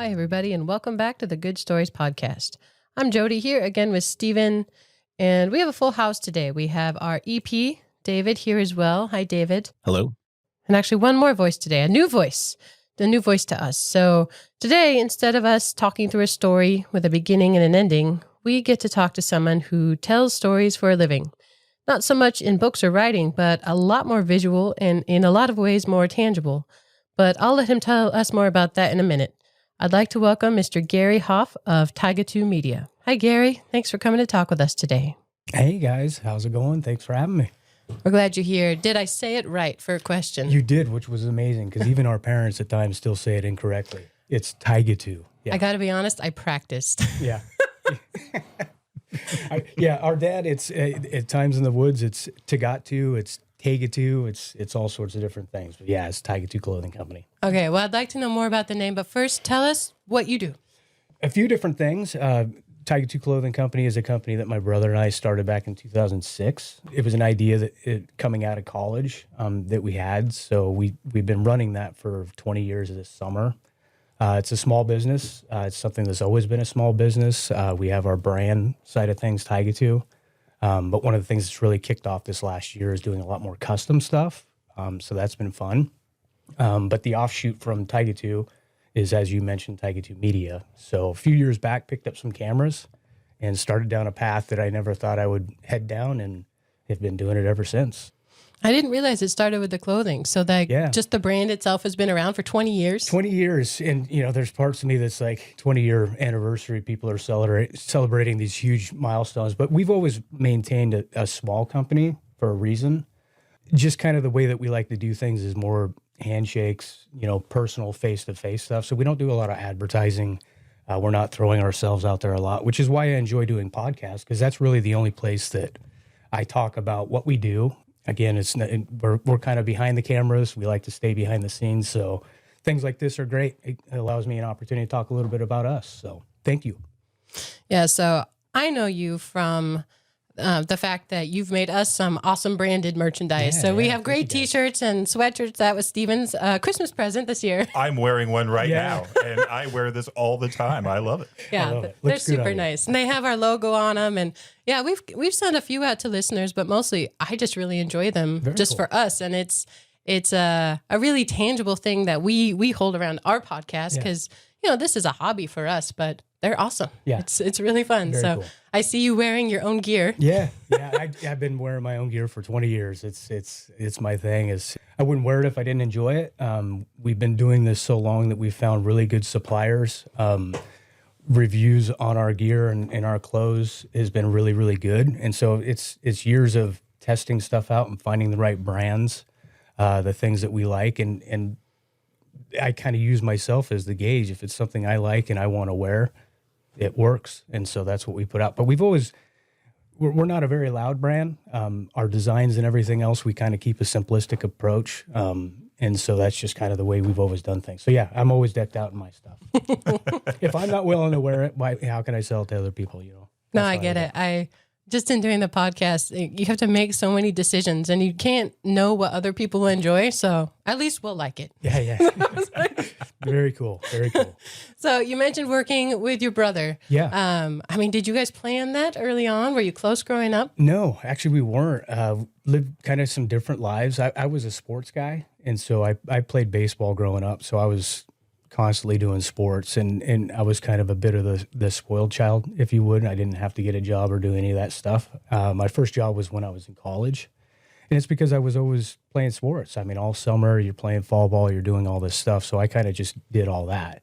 Hi, everybody, and welcome back to the Good Stories podcast. I'm Jody here again with Steven, and we have a full house today. We have our EP, David, here as well. Hi, David. Hello. And actually one more voice today, a new voice to us. So today, instead of us talking through a story with a beginning and an ending, we get to talk to someone who tells stories for a living. Not so much in books or writing, but a lot more visual and in a lot of ways more tangible. But I'll let him tell us more about that in a minute. I'd like to welcome Mr. Gary Hopf of Tigatu Media. Hi, Gary. Thanks for coming to talk with us today. Hey, guys. How's it going? Thanks for having me. We're glad you're here. Did I say it right for a question? You did, which was amazing, because even our parents at times still say it incorrectly. It's Tigatu. Yeah. I got to be honest, I practiced. Yeah. Our dad, it's at times in the woods, it's Tigatu, it's Tigatu, it's all sorts of different things. But yeah, it's Tigatu Clothing Company. Okay, well, I'd like to know more about the name, but first, tell us what you do. A few different things. Tigatu Clothing Company is a company that my brother and I started back in 2006. It was an idea that coming out of college that we had. So we've been running that for 20 years this summer. It's a small business. It's something that's always been a small business. We have our brand side of things, Tigatu. But one of the things that's really kicked off this last year is doing a lot more custom stuff. So that's been fun. But the offshoot from Tigatu is, as you mentioned, Tigatu Media. So a few years back, picked up some cameras and started down a path that I never thought I would head down, and have been doing it ever since. I didn't realize it started with the clothing. So just the brand itself has been around for 20 years? 20 years. And, there's parts of me that's like 20-year anniversary. People are celebrating these huge milestones. But we've always maintained a small company for a reason. Just kind of the way that we like to do things is more handshakes, personal face-to-face stuff. So we don't do a lot of advertising. We're not throwing ourselves out there a lot, which is why I enjoy doing podcasts, because that's really the only place that I talk about what we do. Again, we're kind of behind the cameras. We like to stay behind the scenes. So things like this are great. It allows me an opportunity to talk a little bit about us. So thank you. Yeah, so I know you from the fact that you've made us some awesome branded merchandise. So we have great T-shirts and sweatshirts. That was Steven's Christmas present this year. I'm wearing one right now, and I wear this all the time. I love it. Yeah, they're super nice. And they have our logo on them. And yeah, we've sent a few out to listeners, but mostly I just really enjoy them for us. And it's a really tangible thing that we hold around our podcast because, this is a hobby for us, but they're awesome. Yeah. It's really fun. Very cool. I see you wearing your own gear. Yeah. I've been wearing my own gear for 20 years. It's my thing. I wouldn't wear it if I didn't enjoy it. We've been doing this so long that we've found really good suppliers. Reviews on our gear and our clothes has been really, really good. And so it's years of testing stuff out and finding the right brands, the things that we like. And I kind of use myself as the gauge. If it's something I like and I want to wear, it works. And so that's what we put out. But we're not a very loud brand. Our designs and everything else, we kind of keep a simplistic approach. And so that's just kind of the way we've always done things. So yeah, I'm always decked out in my stuff. If I'm not willing to wear it, how can I sell it to other people? No, I get it. Just in doing the podcast, you have to make so many decisions and you can't know what other people enjoy. So at least we'll like it. Yeah. Very cool. Very cool. So you mentioned working with your brother. Yeah. Did you guys plan that early on? Were you close growing up? No, actually we weren't. Lived kind of some different lives. I was a sports guy. And so I played baseball growing up. So I was constantly doing sports, and I was kind of a bit of the spoiled child, if you would. I didn't have to get a job or do any of that stuff. My first job was when I was in college, and it's because I was always playing sports. All summer you're playing fall ball, you're doing all this stuff, so I kind of just did all that.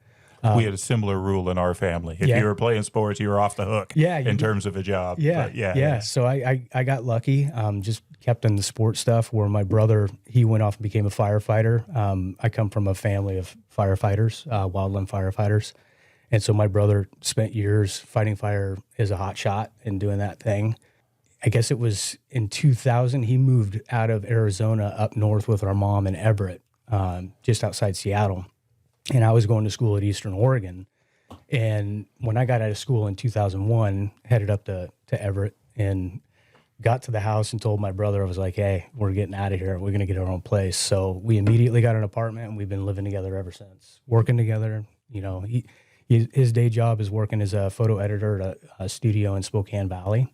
We had a similar rule in our family. If you were playing sports, you were off the hook in terms of a job. Yeah. So I got lucky, just kept in the sports stuff, where my brother, he went off and became a firefighter. I come from a family of firefighters, wildland firefighters. And so my brother spent years fighting fire as a hot shot and doing that thing. I guess it was in 2000, he moved out of Arizona up north with our mom in Everett, just outside Seattle. And I was going to school at Eastern Oregon. And when I got out of school in 2001, headed up to Everett and got to the house and told my brother, I was like, hey, we're getting out of here. We're going to get our own place. So we immediately got an apartment, and we've been living together ever since, working together. His day job is working as a photo editor at a studio in Spokane Valley.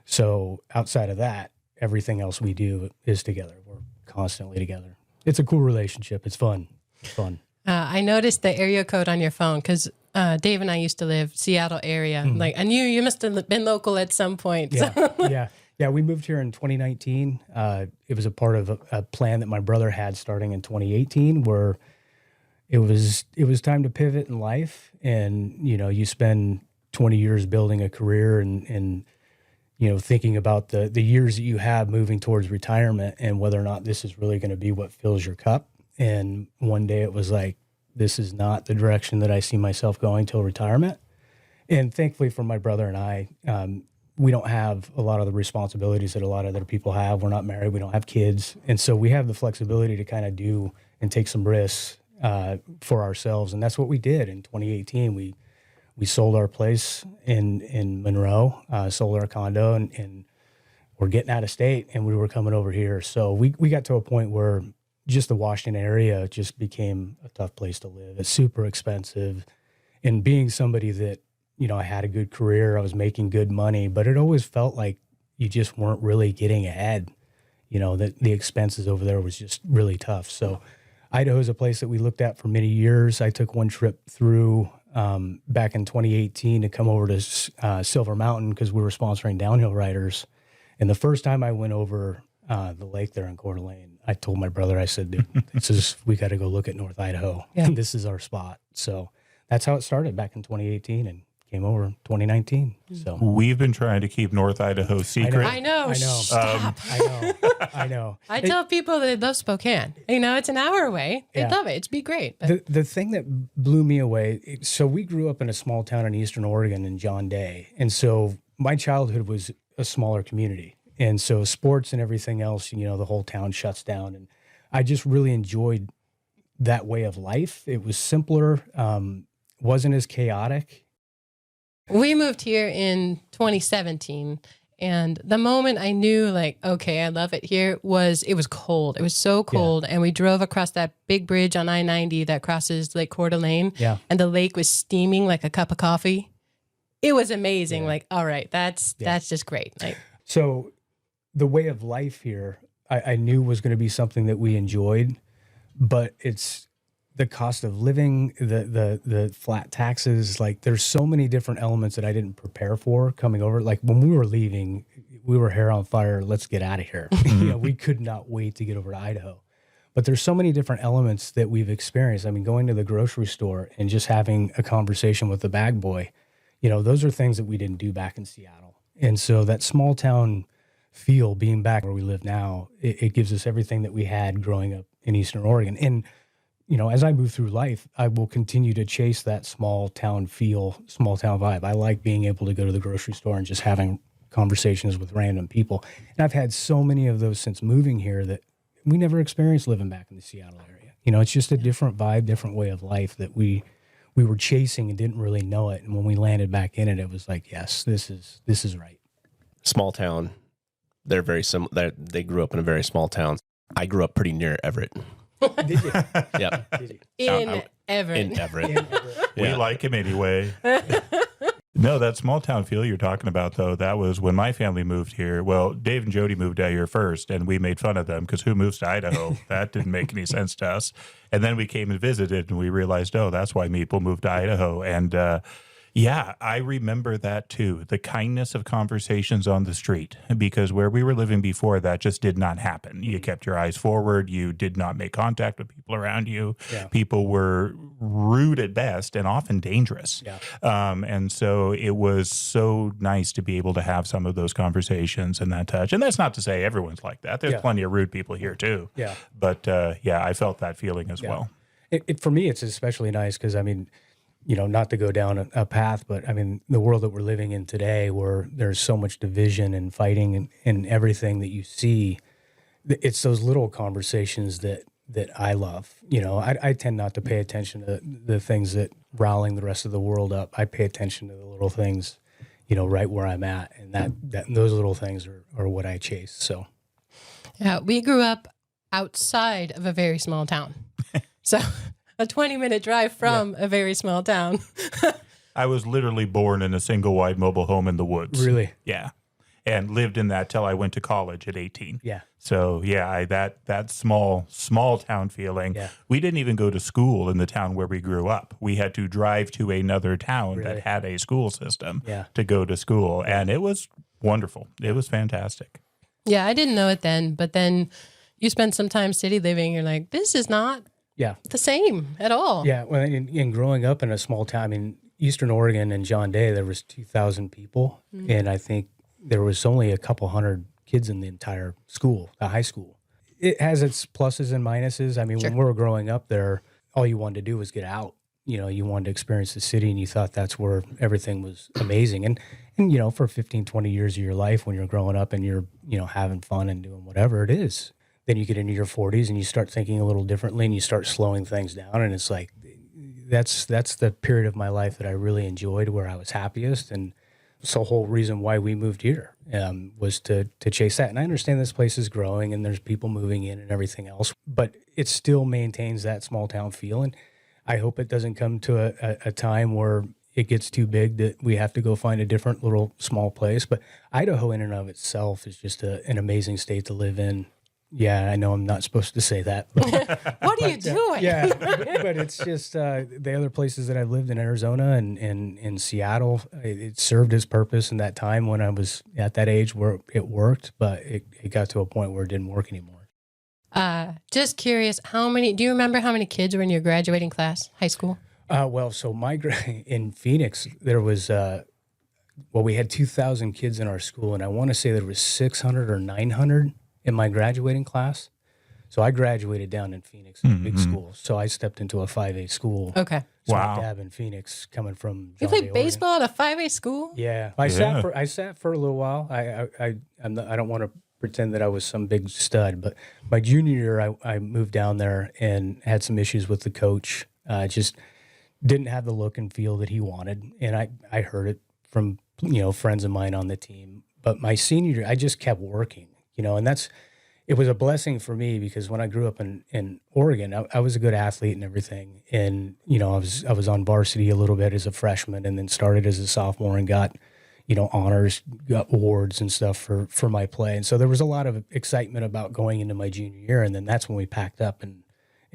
So outside of that, everything else we do is together. We're constantly together. It's a cool relationship. It's fun. I noticed the area code on your phone because Dave and I used to live Seattle area. Like I knew you must have been local at some point. Yeah. We moved here in 2019. It was a part of a plan that my brother had starting in 2018, where it was time to pivot in life, and you spend 20 years building a career and thinking about the years that you have moving towards retirement and whether or not this is really going to be what fills your cup. And one day it was like, this is not the direction that I see myself going till retirement. And thankfully for my brother and I, we don't have a lot of the responsibilities that a lot of other people have. We're not married. We don't have kids. And so we have the flexibility to kind of do and take some risks for ourselves. And that's what we did in 2018. We sold our place in Monroe, sold our condo, and we're getting out of state, and we were coming over here. So we got to a point where just the Washington area just became a tough place to live. It's super expensive. And being somebody that, I had a good career, I was making good money, but it always felt like you just weren't really getting ahead. That the expenses over there was just really tough. So Idaho is a place that we looked at for many years. I took one trip through back in 2018 to come over to Silver Mountain because we were sponsoring downhill riders. And the first time I went over the lake there in Coeur d'Alene, I told my brother, I said, dude, we got to go look at North Idaho. Yeah. And this is our spot. So that's how it started back in 2018 and came over in 2019. So we've been trying to keep North Idaho secret. I know. Stop. I know. I tell people that they love Spokane. It's an hour away. They love it. It'd be great. But. The thing that blew me away, so we grew up in a small town in Eastern Oregon in John Day. And so my childhood was a smaller community. And so sports and everything else, the whole town shuts down. And I just really enjoyed that way of life. It was simpler, wasn't as chaotic. We moved here in 2017. And the moment I knew, okay, I love it here, it was cold. It was so cold. Yeah. And we drove across that big bridge on I-90 that crosses Lake Coeur d'Alene. Yeah. And the lake was steaming like a cup of coffee. It was amazing. Yeah. All right, that's just great. So the way of life here, I knew was going to be something that we enjoyed, but it's the cost of living, the flat taxes. There's so many different elements that I didn't prepare for coming over. When we were leaving, we were hair on fire. Let's get out of here. We could not wait to get over to Idaho. But there's so many different elements that we've experienced. I mean, going to the grocery store and just having a conversation with the bag boy, those are things that we didn't do back in Seattle. And so that small town feel, being back where we live now, it gives us everything that we had growing up in Eastern Oregon. And, as I move through life, I will continue to chase that small town feel, small town vibe. I like being able to go to the grocery store and just having conversations with random people. And I've had so many of those since moving here that we never experienced living back in the Seattle area. It's just a different vibe, different way of life that we were chasing and didn't really know it. And when we landed back in it, it was like, yes, this is right. Small town. They're very similar. They grew up in a very small town. I grew up pretty near Everett. Did you? Yeah. In Everett. In Everett. We like him anyway. No, that small town feel you're talking about, though, that was when my family moved here. Well, Dave and Jody moved out here first, and we made fun of them because who moves to Idaho? That didn't make any sense to us. And then we came and visited, and we realized, that's why people moved to Idaho. And yeah, I remember that too. The kindness of conversations on the street, because where we were living before, that just did not happen. You kept your eyes forward. You did not make contact with people around you. Yeah. People were rude at best and often dangerous. Yeah. And so it was so nice to be able to have some of those conversations and that touch. And that's not to say everyone's like that. There's plenty of rude people here too. Yeah. But I felt that feeling as well. For me, it's especially nice because, not to go down a path, but the world that we're living in today, where there's so much division and fighting and everything that you see, it's those little conversations that I love. I tend not to pay attention to the things that riling the rest of the world up. I pay attention to the little things, right where I'm at, and that those little things are what I chase. So, yeah, we grew up outside of a very small town, so. a 20-minute drive from a very small town. I was literally born in a single wide mobile home in the woods. Really? Yeah. And lived in that till I went to college at 18. Yeah. So yeah, that small town feeling. Yeah. We didn't even go to school in the town where we grew up. We had to drive to another town Really? that had a school system Yeah. to go to school. And it was wonderful. It was fantastic. Yeah, I didn't know it then, but then you spend some time city living, you're like, this is not Yeah. the same at all. Yeah. Well, in growing up in a small town, in Eastern Oregon and John Day, there was 2,000 people. And I think there was only a couple hundred kids in the entire school, the high school. It has its pluses and minuses. I mean, when we were growing up there, all you wanted to do was get out. You know, you wanted to experience the city and you thought that's where everything was amazing. And you know, for 15, 20 years of your life when you're growing up and you're, you know, having fun and doing whatever it is, then you get into your 40s and you start thinking a little differently and you start slowing things down. And it's like, that's the period of my life that I really enjoyed, where I was happiest. And it's the whole reason why we moved here, was to chase that. And I understand this place is growing and there's people moving in and everything else, but it still maintains that small town feel. And I hope it doesn't come to a time where it gets too big that we have to go find a different little small place. But Idaho in and of itself is just an amazing state to live in. Yeah, I know I'm not supposed to say that. But, What are you doing? yeah, but it's just the other places that I've lived in Arizona and in Seattle, it served its purpose in that time when I was at that age where it worked, but it got to a point where it didn't work anymore. Just curious, do you remember how many kids were in your graduating class, high school? Well, so in Phoenix, there was, we had 2,000 kids in our school, and I want to say there was 600 or 900 in my graduating class. So I graduated down in Phoenix, in a big school. So I stepped into a 5A school. Okay. Wow. Dab in Phoenix, coming from You John played Day, baseball at a 5A school? Oregon. Yeah, I sat for a little while. I don't want to pretend that I was some big stud, but my junior year, I moved down there and had some issues with the coach. Just didn't have the look and feel that he wanted, and I heard it from friends of mine on the team. But my senior year, I just kept working, and it was a blessing for me, because when I grew up in Oregon, I was a good athlete and everything, and I was on varsity a little bit as a freshman, and then started as a sophomore and got honors, got awards and stuff for my play. And so there was a lot of excitement about going into my junior year. And then that's when we packed up and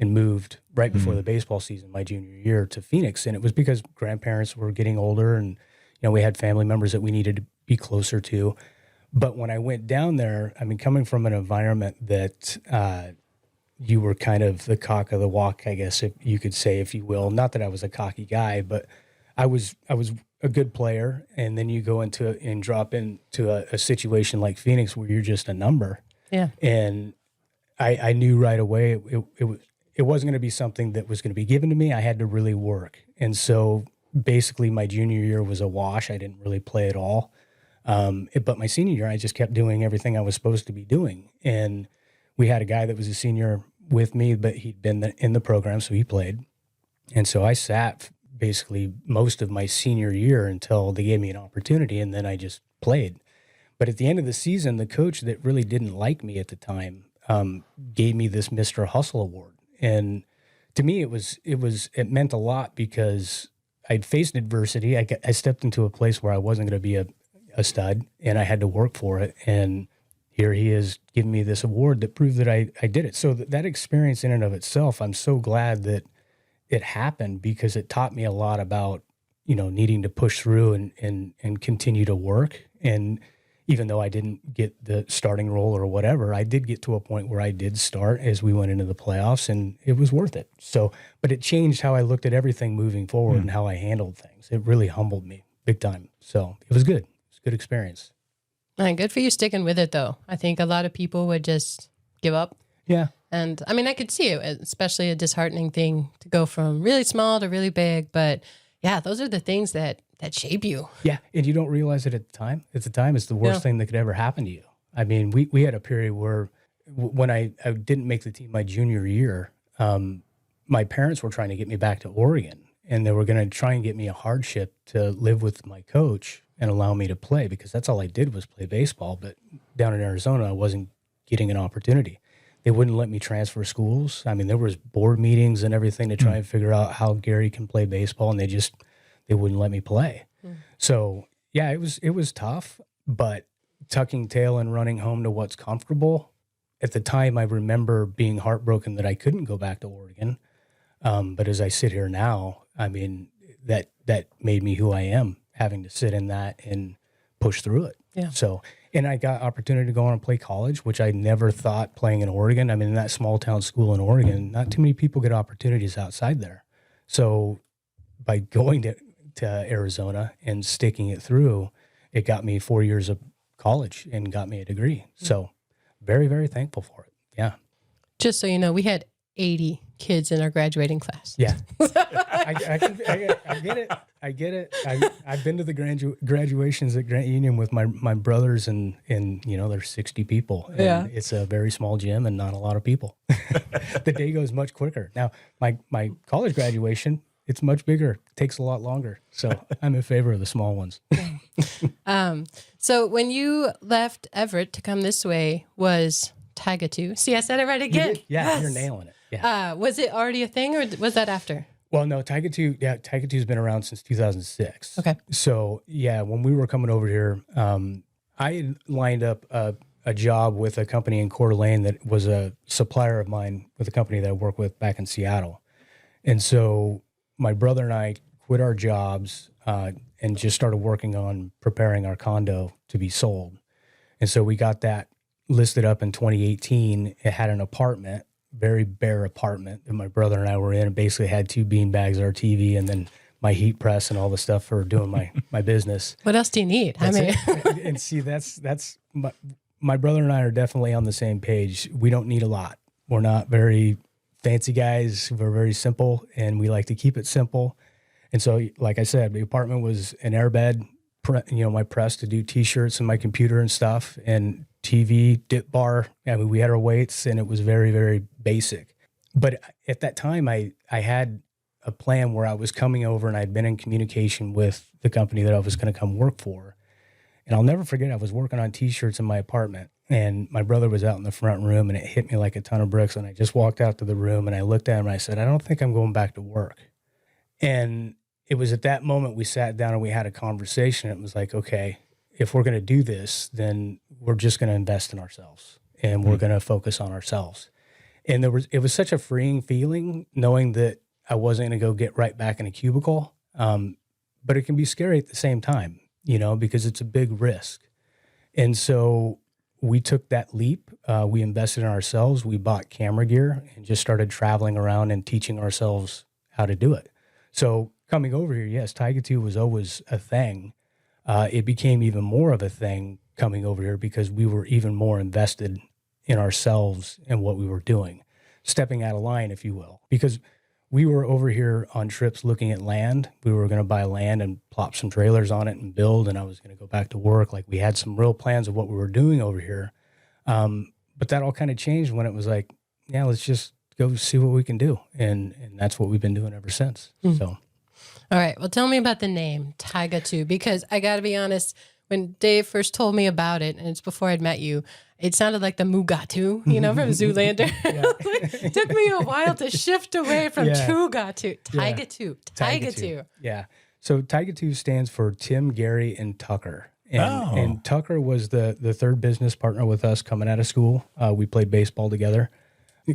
moved right before the baseball season, my junior year, to Phoenix. And it was because grandparents were getting older and, we had family members that we needed to be closer to. But when I went down there, I mean, coming from an environment that you were kind of the cock of the walk, I guess, if you could say, if you will. Not that I was a cocky guy, but I was a good player, and then you go into and drop into a situation like Phoenix where you're just a number. Yeah. And I knew right away it wasn't going to be something that was going to be given to me. I had to really work. And so basically my junior year was a wash. I didn't really play at all. But my senior year, I just kept doing everything I was supposed to be doing. And we had a guy that was a senior with me, but he'd been in the program, so he played. And so I sat basically most of my senior year until they gave me an opportunity, and then I just played. But at the end of the season, the coach that really didn't like me at the time gave me this Mr. Hustle award. And to me, it meant a lot, because I'd faced adversity. I stepped into a place where I wasn't going to be a stud, and I had to work for it. And here he is giving me this award that proved that I did it. So that experience in and of itself, I'm so glad that it happened, because it taught me a lot about, needing to push through and continue to work. And even though I didn't get the starting role or whatever, I did get to a point where I did start as we went into the playoffs, and it was worth it. So, but it changed how I looked at everything moving forward and how I handled things. It really humbled me big time. So it was good. It was a good experience. Man, good for you sticking with it, though. I think a lot of people would just give up. Yeah. And I mean, I could see it, especially a disheartening thing to go from really small to really big. But yeah, those are the things that shape you. Yeah. And you don't realize it at the time. At the time, it's the worst thing that could ever happen to you. I mean, we had a period where when I didn't make the team my junior year, my parents were trying to get me back to Oregon, and they were going to try and get me a hardship to live with my coach and allow me to play, because that's all I did was play baseball. But down in Arizona, I wasn't getting an opportunity. they wouldn't let me transfer schools. I mean, there was board meetings and everything to try and figure out how Gary can play baseball, and they wouldn't let me play. So yeah, it was tough, but tucking tail and running home to what's comfortable. At the time, I remember being heartbroken that I couldn't go back to Oregon. But as I sit here now, I mean, that made me who I am, having to sit in that and push through it. Yeah. So, and I got opportunity to go on and play college, which I never thought playing in Oregon. I mean, in that small town school in Oregon, not too many people get opportunities outside there. So by going to Arizona and sticking it through, it got me 4 years of college and got me a degree. So very, very thankful for it. Yeah. Just so you know, we had 80 kids in our graduating class. Yeah. I get it. I get it. I've been to the graduations at Grant Union with my brothers, and there's 60 people. And it's a very small gym and not a lot of people. The day goes much quicker. Now, my college graduation, it's much bigger. It takes a lot longer. So I'm in favor of the small ones. So when you left Everett to come this way was Tigatu. See, I said it right again. Yeah, yes. You're nailing it. Yeah. Was it already a thing, or was that after? Well, no, Tigatu's been around since 2006. Okay. So yeah, when we were coming over here, I had lined up a job with a company in Coeur d'Alene that was a supplier of mine with a company that I worked with back in Seattle. And so my brother and I quit our jobs and just started working on preparing our condo to be sold. And so we got that listed up in 2018. It had an apartment, very bare apartment that my brother and I were in. It basically had 2 bean bags, our TV, and then my heat press and all the stuff for doing my business. What else do you need? And see, that's my brother and I are definitely on the same page. We don't need a lot. We're not very fancy guys. We're very simple, and we like to keep it simple. And so, like I said, the apartment was an airbed, my press to do T-shirts and my computer and stuff, and TV, dip bar. I mean, we had our weights, and it was very, very basic. But at that time, I had a plan where I was coming over, and I'd been in communication with the company that I was going to come work for. And I'll never forget, I was working on T-shirts in my apartment, and my brother was out in the front room, and it hit me like a ton of bricks. And I just walked out to the room, and I looked at him, and I said, I don't think I'm going back to work. And it was at that moment we sat down and we had a conversation. It was like, okay, if we're going to do this, then we're just going to invest in ourselves, and we're going to focus on ourselves. And it was such a freeing feeling knowing that I wasn't going to go get right back in a cubicle. But it can be scary at the same time, because it's a big risk. And so we took that leap. We invested in ourselves. We bought camera gear and just started traveling around and teaching ourselves how to do it. So coming over here, yes, Tigatu was always a thing. It became even more of a thing coming over here because we were even more invested in ourselves and what we were doing, stepping out of line, if you will, because we were over here on trips looking at land. We were going to buy land and plop some trailers on it and build, and I was going to go back to work. Like, we had some real plans of what we were doing over here. But that all kind of changed when it was like, yeah, let's just go see what we can do. And that's what we've been doing ever since. So. All right. Well, tell me about the name Tigatu, because I got to be honest, when Dave first told me about it, and it's before I'd met you, it sounded like the Mugatu, from Zoolander. It took me a while to shift away from Tugatu. Tigatu. Yeah. So Tigatu stands for Tim, Gary, and Tucker. And Tucker was the third business partner with us coming out of school. We played baseball together.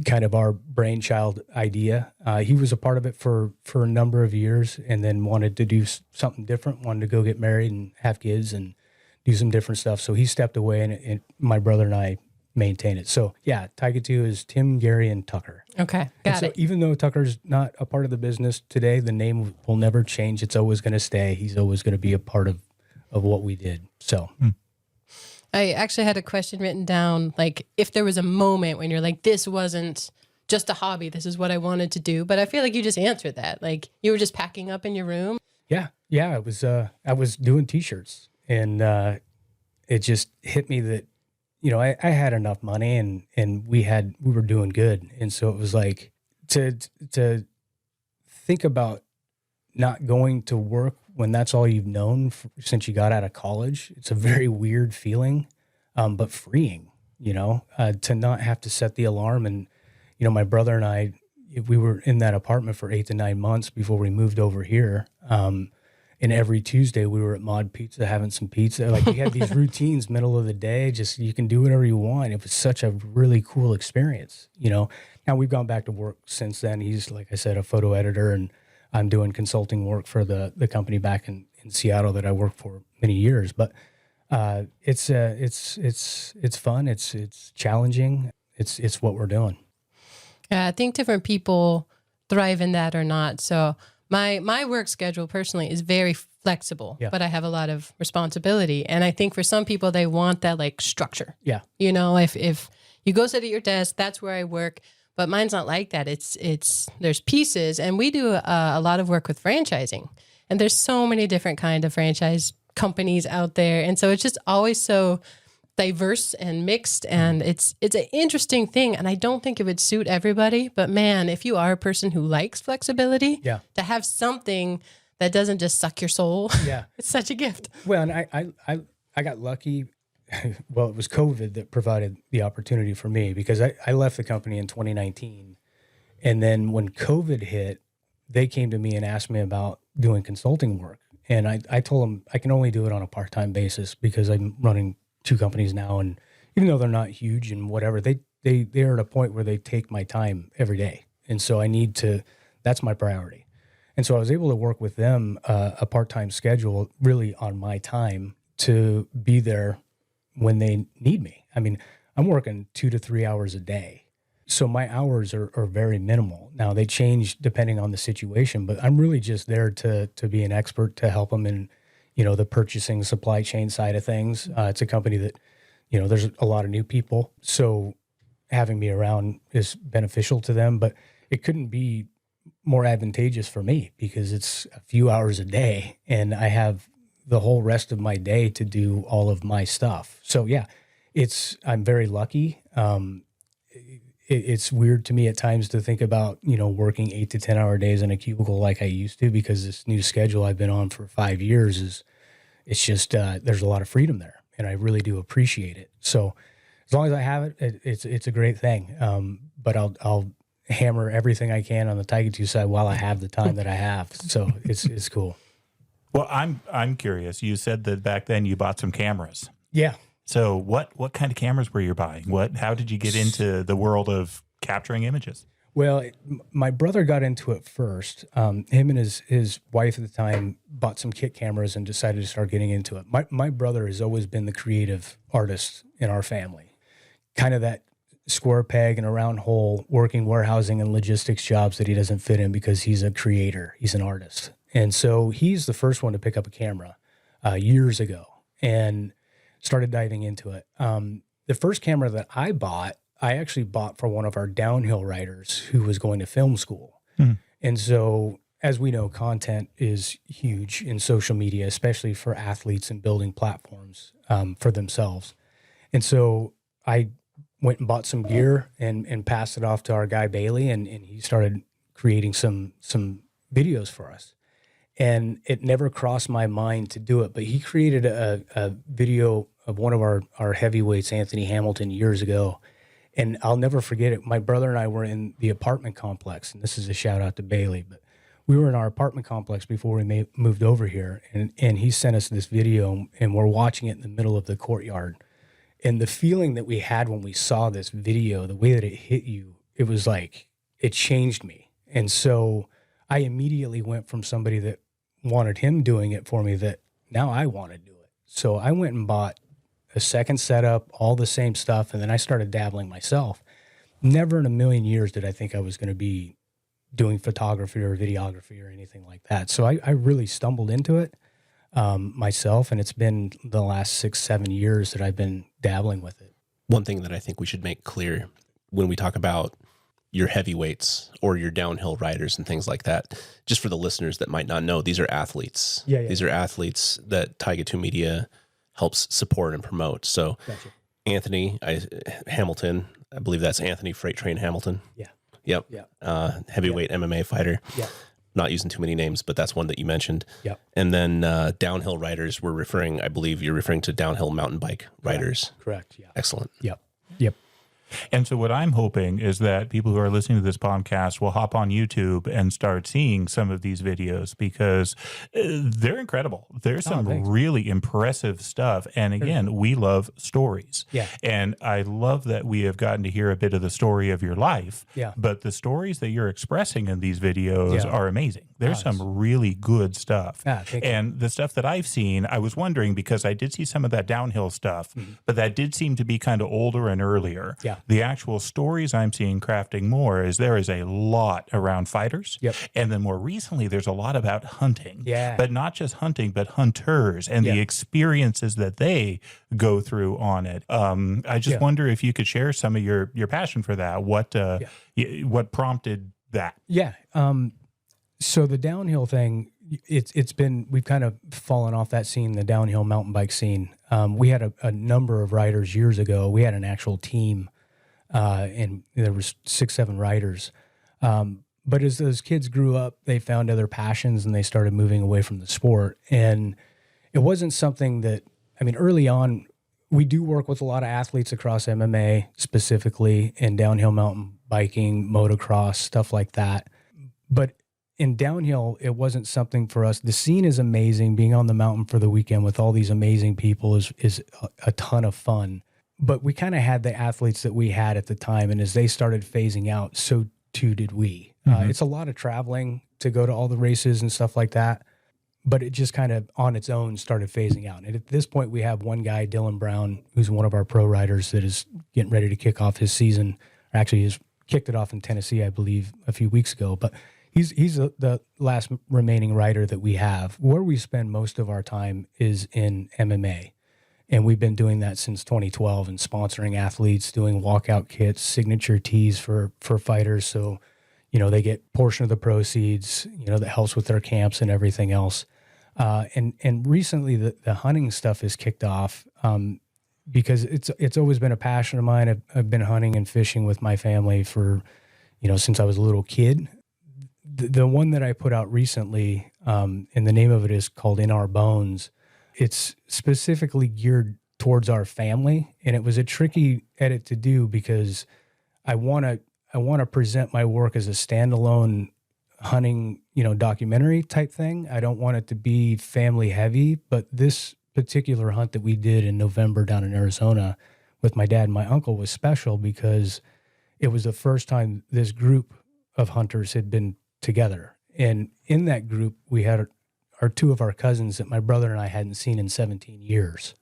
Kind of our brainchild idea. He was a part of it for a number of years, and then wanted to do something different, wanted to go get married and have kids and do some different stuff. So he stepped away, and my brother and I maintain it. So yeah, Tigatu is Tim, Gary, and Tucker. Okay, got it. Even though Tucker's not a part of the business today, the name will never change. It's always going to stay. He's always going to be a part of what we did. So. I actually had a question written down, like, if there was a moment when you're like, this wasn't just a hobby, this is what I wanted to do. But I feel like you just answered that. Like, you were just packing up in your room. Yeah. I was doing T-shirts, and it just hit me that, I had enough money, and we were doing good. And so it was like to think about not going to work when that's all you've known since you got out of college. It's a very weird feeling, but freeing, to not have to set the alarm. And, my brother and I, we were in that apartment for 8 to 9 months before we moved over here. And every Tuesday we were at Mod Pizza having some pizza. Like we had these routines, middle of the day, just you can do whatever you want. It was such a really cool experience, Now we've gone back to work since then. He's, like I said, a photo editor, and I'm doing consulting work for the company back in Seattle that I worked for many years. But it's fun. It's challenging. It's what we're doing. Yeah, I think different people thrive in that or not. So my work schedule personally is very flexible, but I have a lot of responsibility. And I think for some people, they want that like structure. Yeah. If you go sit at your desk, that's where I work. But mine's not like that. There's pieces, and we do a lot of work with franchising. And there's so many different kind of franchise companies out there. And so it's just always so diverse and mixed, and it's an interesting thing. And I don't think it would suit everybody, but man, if you are a person who likes flexibility, to have something that doesn't just suck your soul, it's such a gift. Well, and I got lucky. Well, it was COVID that provided the opportunity for me, because I left the company in 2019. And then when COVID hit, they came to me and asked me about doing consulting work. And I told them I can only do it on a part-time basis because I'm running 2 companies now, and even though they're not huge and whatever, they're at a point where they take my time every day, and so that's my priority. And so I was able to work with them a part-time schedule, really on my time, to be there when they need me. I mean, I'm working 2 to 3 hours a day, so my hours are very minimal. Now they change depending on the situation, but I'm really just there to be an expert, to help them in the purchasing, supply chain side of things. It's a company that, there's a lot of new people. So having me around is beneficial to them, but it couldn't be more advantageous for me because it's a few hours a day and I have the whole rest of my day to do all of my stuff. So yeah, I'm very lucky. It's weird to me at times to think about, working 8 to 10 hour days in a cubicle like I used to, because this new schedule I've been on for 5 years it's just, there's a lot of freedom there, and I really do appreciate it. So as long as I have it, it's a great thing. But I'll hammer everything I can on the Tigatu side while I have the time that I have. So it's cool. Well, I'm curious. You said that back then you bought some cameras. Yeah. So what kind of cameras were you buying? How did you get into the world of capturing images? Well, my brother got into it first. Him and his wife at the time bought some kit cameras and decided to start getting into it. My brother has always been the creative artist in our family, kind of that square peg in a round hole, working warehousing and logistics jobs that he doesn't fit in because he's a creator, he's an artist. And so he's the first one to pick up a camera years ago and started diving into it. The first camera that I actually bought for one of our downhill riders who was going to film school. And so, as we know, content is huge in social media, especially for athletes and building platforms for themselves. And so I went and bought some gear and passed it off to our guy Bailey, and he started creating some videos for us. And it never crossed my mind to do it, but he created a video of one of our heavyweights, Anthony Hamilton, years ago. And I'll never forget it. My brother and I were in the apartment complex, and this is a shout out to Bailey, but we were in our apartment complex before we moved over here, and he sent us this video, and we're watching it in the middle of the courtyard. And the feeling that we had when we saw this video, the way that it hit you, it was like, it changed me. And so I immediately went from somebody that wanted him doing it for me that now I want to do it. So I went and bought a second setup, all the same stuff, and then I started dabbling myself. Never in a million years did I think I was going to be doing photography or videography or anything like that. So I really stumbled into it myself, and it's been the last 6-7 years that I've been dabbling with it. One thing that I think we should make clear when we talk about your heavyweights or your downhill riders and things like that, just for the listeners that might not know, these are athletes. These are athletes that Tigatu Media helps support and promote. So Gotcha. Anthony Hamilton, I believe that's Anthony Freight Train Hamilton. Yeah. Yep. Yeah. Heavyweight MMA fighter. Yeah. Not using too many names, but that's one that you mentioned. Yep. And then downhill riders, I believe you're referring to downhill mountain bike riders. Correct. Yeah. Excellent. Yep. And so what I'm hoping is that people who are listening to this podcast will hop on YouTube and start seeing some of these videos because they're incredible. There's some really impressive stuff. And again, we love stories. Yeah. And I love that we have gotten to hear a bit of the story of your life. Yeah. But the stories that you're expressing in these videos are amazing. There's some really good stuff. And the stuff that I've seen, I was wondering because I did see some of that downhill stuff, but that did seem to be kind of older and earlier. Yeah. The actual stories I'm seeing crafting more is there is a lot around fighters. Yep. And then more recently, there's a lot about hunting. Yeah. But not just hunting, but hunters and the experiences that they go through on it. I just wonder if you could share some of your passion for that. What prompted that? Yeah. So the downhill thing, we've kind of fallen off that scene, the downhill mountain bike scene. We had a number of riders years ago. We had an actual team, and there was 6-7 riders. But as those kids grew up, they found other passions and they started moving away from the sport. And it wasn't something that, early on, we do work with a lot of athletes across MMA specifically, and downhill mountain biking, motocross, stuff like that. But in downhill, it wasn't something for us. The scene is amazing. Being on the mountain for the weekend with all these amazing people is a ton of fun. But we kind of had the athletes that we had at the time, and as they started phasing out, so too did we. It's a lot of traveling to go to all the races and stuff like that, but it just kind of on its own started phasing out. And at this point, we have one guy, Dylan Brown, who's one of our pro riders that is getting ready to kick off his season. Actually, he's kicked it off in Tennessee, I believe, a few weeks ago. But he's the last remaining rider that we have. Where we spend most of our time is in MMA. And we've been doing that since 2012 and sponsoring athletes, doing walkout kits, signature tees for fighters. So, they get portion of the proceeds, that helps with their camps and everything else. And recently the hunting stuff has kicked off because it's always been a passion of mine. I've been hunting and fishing with my family for, since I was a little kid. The one that I put out recently, and the name of it is called In Our Bones. It's specifically geared towards our family, and it was a tricky edit to do because I want to present my work as a standalone hunting, documentary type thing. I don't want it to be family heavy, but this particular hunt that we did in November down in Arizona with my dad and my uncle was special because it was the first time this group of hunters had been together. And in that group, we had are 2 of our cousins that my brother and I hadn't seen in 17 years.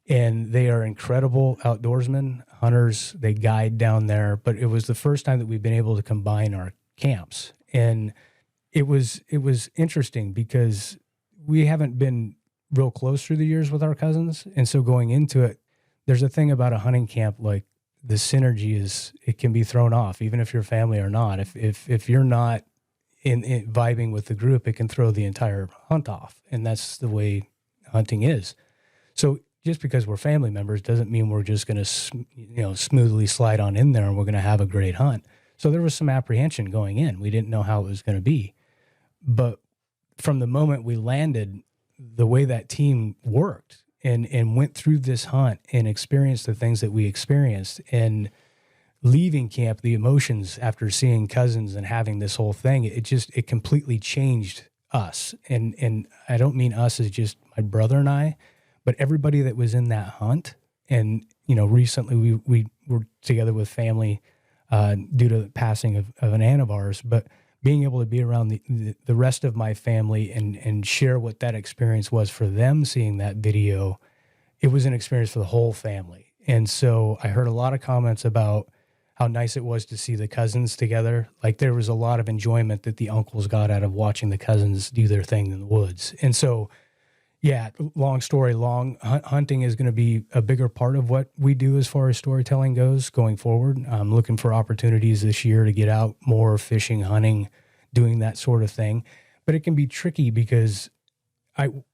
And they are incredible outdoorsmen, hunters. They guide down there, but it was the first time that we've been able to combine our camps. And it was interesting because we haven't been real close through the years with our cousins. And so going into it, there's a thing about a hunting camp, like the synergy it can be thrown off, even if you're family or not. If you're not in vibing with the group, it can throw the entire hunt off. And that's the way hunting is. So just because we're family members doesn't mean we're just going to, smoothly slide on in there and we're going to have a great hunt. So there was some apprehension going in. We didn't know how it was going to be. But from the moment we landed, the way that team worked and went through this hunt and experienced the things that we experienced, and leaving camp, the emotions after seeing cousins and having this whole thing, it completely changed us. And I don't mean us as just my brother and I, but everybody that was in that hunt. And, recently we were together with family due to the passing of an aunt of ours, but being able to be around the rest of my family and share what that experience was for them seeing that video, it was an experience for the whole family. And so I heard a lot of comments about how nice it was to see the cousins together. Like there was a lot of enjoyment that the uncles got out of watching the cousins do their thing in the woods. And so, yeah, long story long, hunting is going to be a bigger part of what we do as far as storytelling goes going forward. I'm looking for opportunities this year to get out more fishing, hunting, doing that sort of thing. But it can be tricky because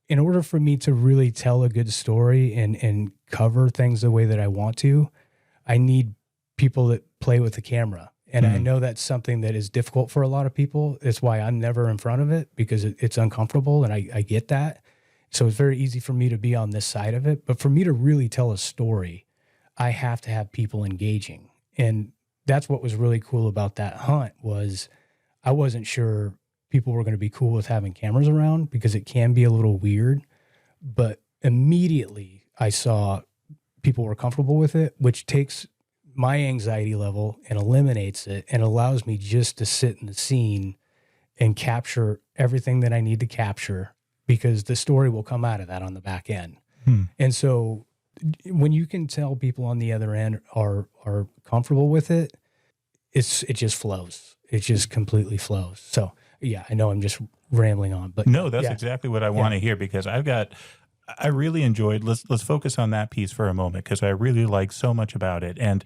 in order for me to really tell a good story and cover things the way that I want to, I need people that play with the camera. And I know that's something that is difficult for a lot of people. It's why I'm never in front of it, because it's uncomfortable, and I get that. So it's very easy for me to be on this side of it. But for me to really tell a story, I have to have people engaging. And that's what was really cool about that hunt was I wasn't sure people were going to be cool with having cameras around because it can be a little weird. But immediately I saw people were comfortable with it, which takes my anxiety level and eliminates it and allows me just to sit in the scene and capture everything that I need to capture because the story will come out of that on the back end. And so when you can tell people on the other end are comfortable with it, it just flows. It just completely flows. So yeah, I know I'm just rambling on, but no, that's exactly what I want to hear because I really enjoyed, let's focus on that piece for a moment because I really like so much about it. And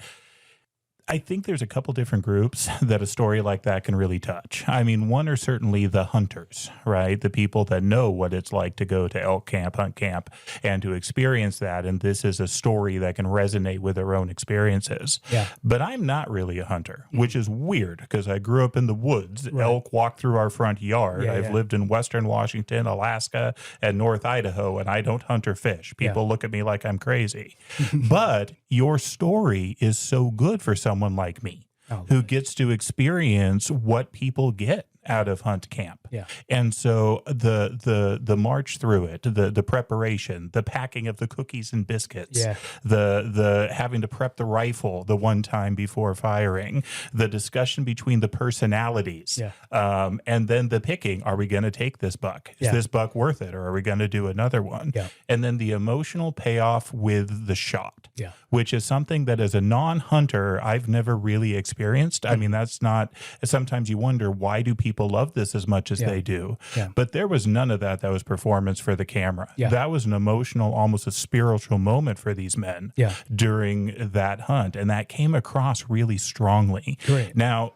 I think there's a couple different groups that a story like that can really touch. I mean, one are certainly the hunters, right? The people that know what it's like to go to elk camp, hunt camp, and to experience that. And this is a story that can resonate with their own experiences. Yeah. But I'm not really a hunter, which is weird because I grew up in the woods. Right. Elk walk through our front yard. I've lived in Western Washington, Alaska, and North Idaho, and I don't hunt or fish. People look at me like I'm crazy. But your story is so good for someone like me who gets to experience what people get out of hunt camp. Yeah. And so the march through it, the preparation, the packing of the cookies and biscuits, the having to prep the rifle the one time before firing, the discussion between the personalities, and then the picking, are we going to take this buck? Is this buck worth it? Or are we going to do another one? Yeah. And then the emotional payoff with the shot, which is something that as a non-hunter, I've never really experienced. I mean, that's not, sometimes you wonder, why do people love this as much as they do? But there was none of that was performance for the camera. That was an emotional, almost a spiritual moment for these men during that hunt. And that came across really strongly. Great. Now,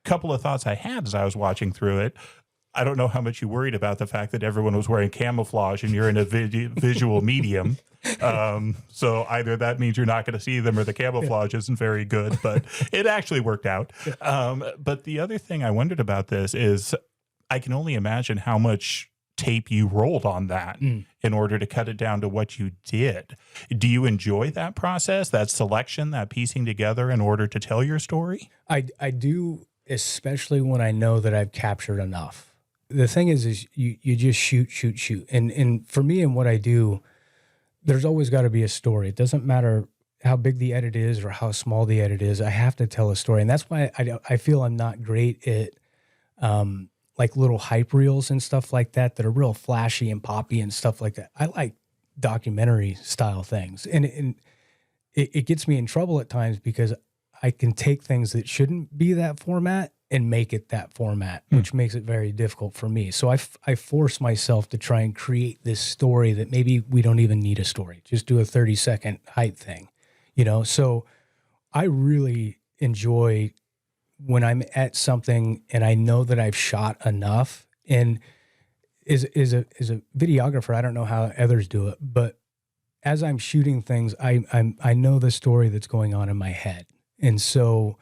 a couple of thoughts I had as I was watching through it. I don't know how much you worried about the fact that everyone was wearing camouflage and you're in a visual medium. So either that means you're not going to see them or the camouflage isn't very good, but it actually worked out. But the other thing I wondered about this is I can only imagine how much tape you rolled on that in order to cut it down to what you did. Do you enjoy that process, that selection, that piecing together in order to tell your story? I do, especially when I know that I've captured enough. The thing is you just shoot. And for me and what I do, there's always got to be a story. It doesn't matter how big the edit is or how small the edit is. I have to tell a story. And that's why I feel I'm not great at like little hype reels and stuff like that are real flashy and poppy and stuff like that. I like documentary style things. And it gets me in trouble at times because I can take things that shouldn't be that format and make it that format, which makes it very difficult for me. So I force myself to try and create this story that maybe we don't even need a story. Just do a 30-second hype thing, So I really enjoy when I'm at something and I know that I've shot enough. And as a videographer, I don't know how others do it, but as I'm shooting things, I know the story that's going on in my head. And so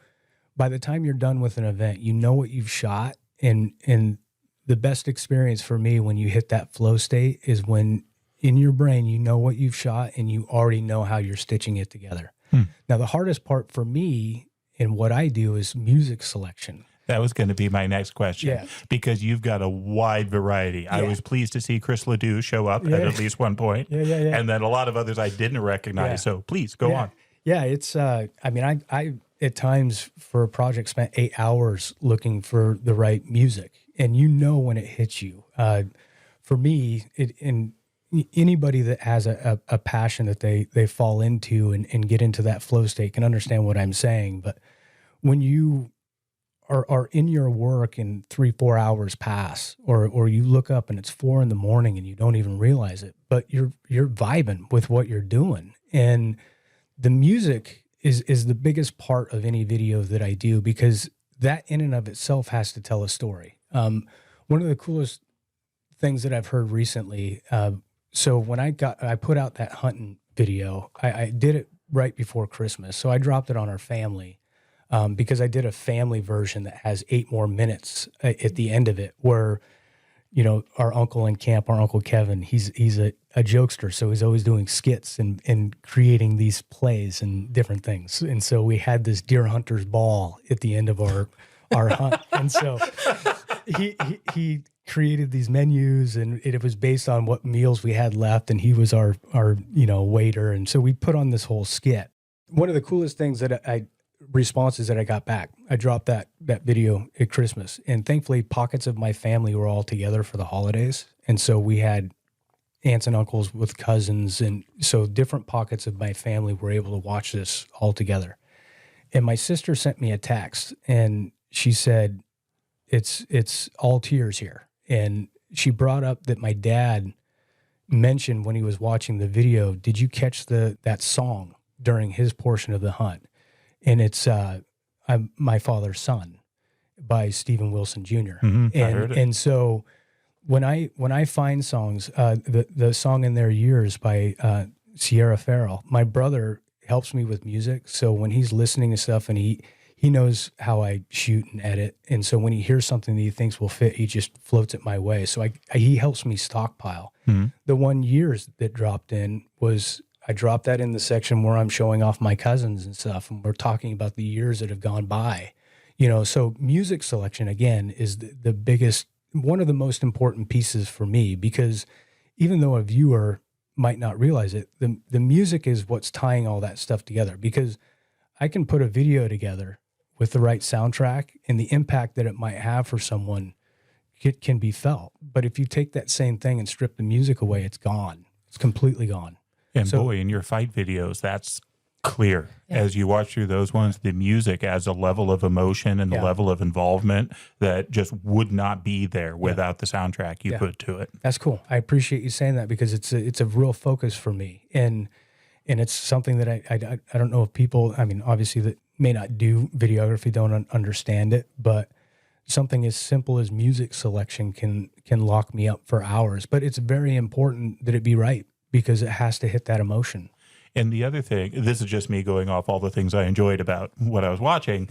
by the time you're done with an event, you know what you've shot. And the best experience for me when you hit that flow state is when in your brain, you know what you've shot and you already know how you're stitching it together. Now, the hardest part for me in what I do is music selection. That was going to be my next question because you've got a wide variety. I was pleased to see Chris Ledoux show up at least one point. And then a lot of others I didn't recognize. So please go on. Yeah, it's, I mean, I at times for a project spent 8 hours looking for the right music, and when it hits you. For me, anybody that has a passion that they fall into and get into that flow state can understand what I'm saying. But when you are in your work and 3-4 hours pass, or you look up and it's 4 a.m. and you don't even realize it, but you're vibing with what you're doing, and the music is the biggest part of any video that I do because that in and of itself has to tell a story. One of the coolest things that I've heard recently. So when I put out that hunting video, I did it right before Christmas. So I dropped it on our family because I did a family version that has 8 more minutes at the end of it where our uncle in camp, our Uncle Kevin, he's a jokester. So he's always doing skits and creating these plays and different things. And so we had this deer hunter's ball at the end of our hunt. And so he created these menus, and it was based on what meals we had left. And he was our waiter. And so we put on this whole skit. One of the coolest things responses that I got back, I dropped that video at Christmas, and thankfully pockets of my family were all together for the holidays. And so we had aunts and uncles with cousins. And so different pockets of my family were able to watch this all together. And my sister sent me a text, and she said, it's all tears here. And she brought up that my dad mentioned when he was watching the video, did you catch that song during his portion of the hunt? And it's I'm My Father's Son by Stephen Wilson Jr. I heard it. And so when I find songs, the song In Their Years by Sierra Farrell, my brother helps me with music. So when he's listening to stuff, and he knows how I shoot and edit, and so when he hears something that he thinks will fit, he just floats it my way. So he helps me stockpile. The 1 year that dropped in was, I dropped that in the section where I'm showing off my cousins and stuff, and we're talking about the years that have gone by. So music selection, again, is the biggest, one of the most important pieces for me, because even though a viewer might not realize it, the music is what's tying all that stuff together, because I can put a video together with the right soundtrack, and the impact that it might have for someone can be felt. But if you take that same thing and strip the music away, it's gone. It's completely gone. And boy, in your fight videos, that's clear. Yeah. As you watch through those ones, the music adds a level of emotion and the level of involvement that just would not be there without the soundtrack you put to it. That's cool. I appreciate you saying that, because it's a real focus for me. And it's something that I don't know if people, I mean, obviously that may not do videography don't understand it, but something as simple as music selection can lock me up for hours. But it's very important that it be right, because it has to hit that emotion. And the other thing, this is just me going off all the things I enjoyed about what I was watching,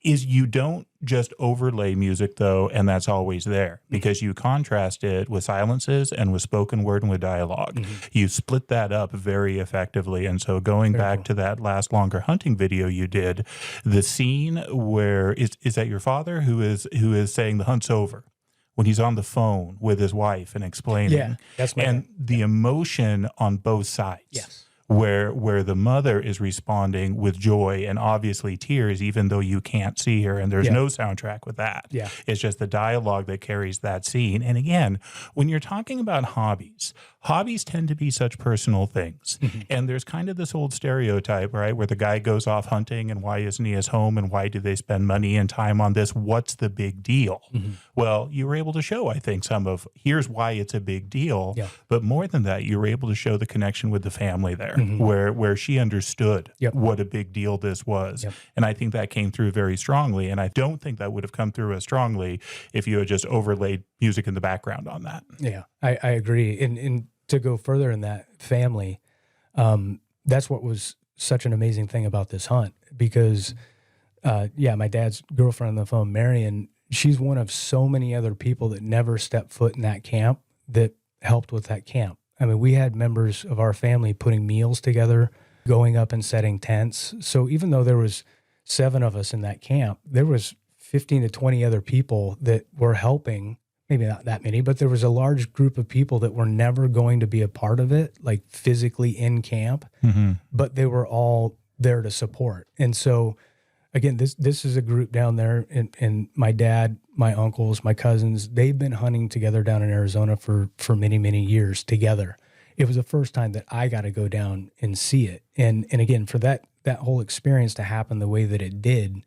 is you don't just overlay music, though, and that's always there, because you contrast it with silences and with spoken word and with dialogue. You split that up very effectively. And so going back to that last longer hunting video you did, the scene where, is that your father who is saying the hunt's over? When he's on the phone with his wife and explaining, that's my and the emotion on both sides. Yes. Where the mother is responding with joy and obviously tears, even though you can't see her, and there's no soundtrack with that. Yeah. It's just the dialogue that carries that scene. And again, when you're talking about hobbies tend to be such personal things. And there's kind of this old stereotype, right, where the guy goes off hunting, and why isn't he at home, and why do they spend money and time on this? What's the big deal? Well, you were able to show, I think, some of here's why it's a big deal. But more than that, you were able to show the connection with the family there. Where she understood what a big deal this was. And I think that came through very strongly. And I don't think that would have come through as strongly if you had just overlaid music in the background on that. Yeah, I agree. And to go further in that family, that's what was such an amazing thing about this hunt, because, my dad's girlfriend on the phone, Marion, she's one of so many other people that never stepped foot in that camp that helped with that camp. I mean, we had members of our family putting meals together, going up and setting tents. So even though there was 7 of us in that camp, there was 15 to 20 other people that were helping, maybe not that many, but there was a large group of people that were never going to be a part of it, like physically in camp, but they were all there to support. And so again, this is a group down there, and my dad, my uncles, my cousins, they've been hunting together down in Arizona for many, many years together. It was the first time that I got to go down and see it. And again, for that whole experience to happen the way that it did,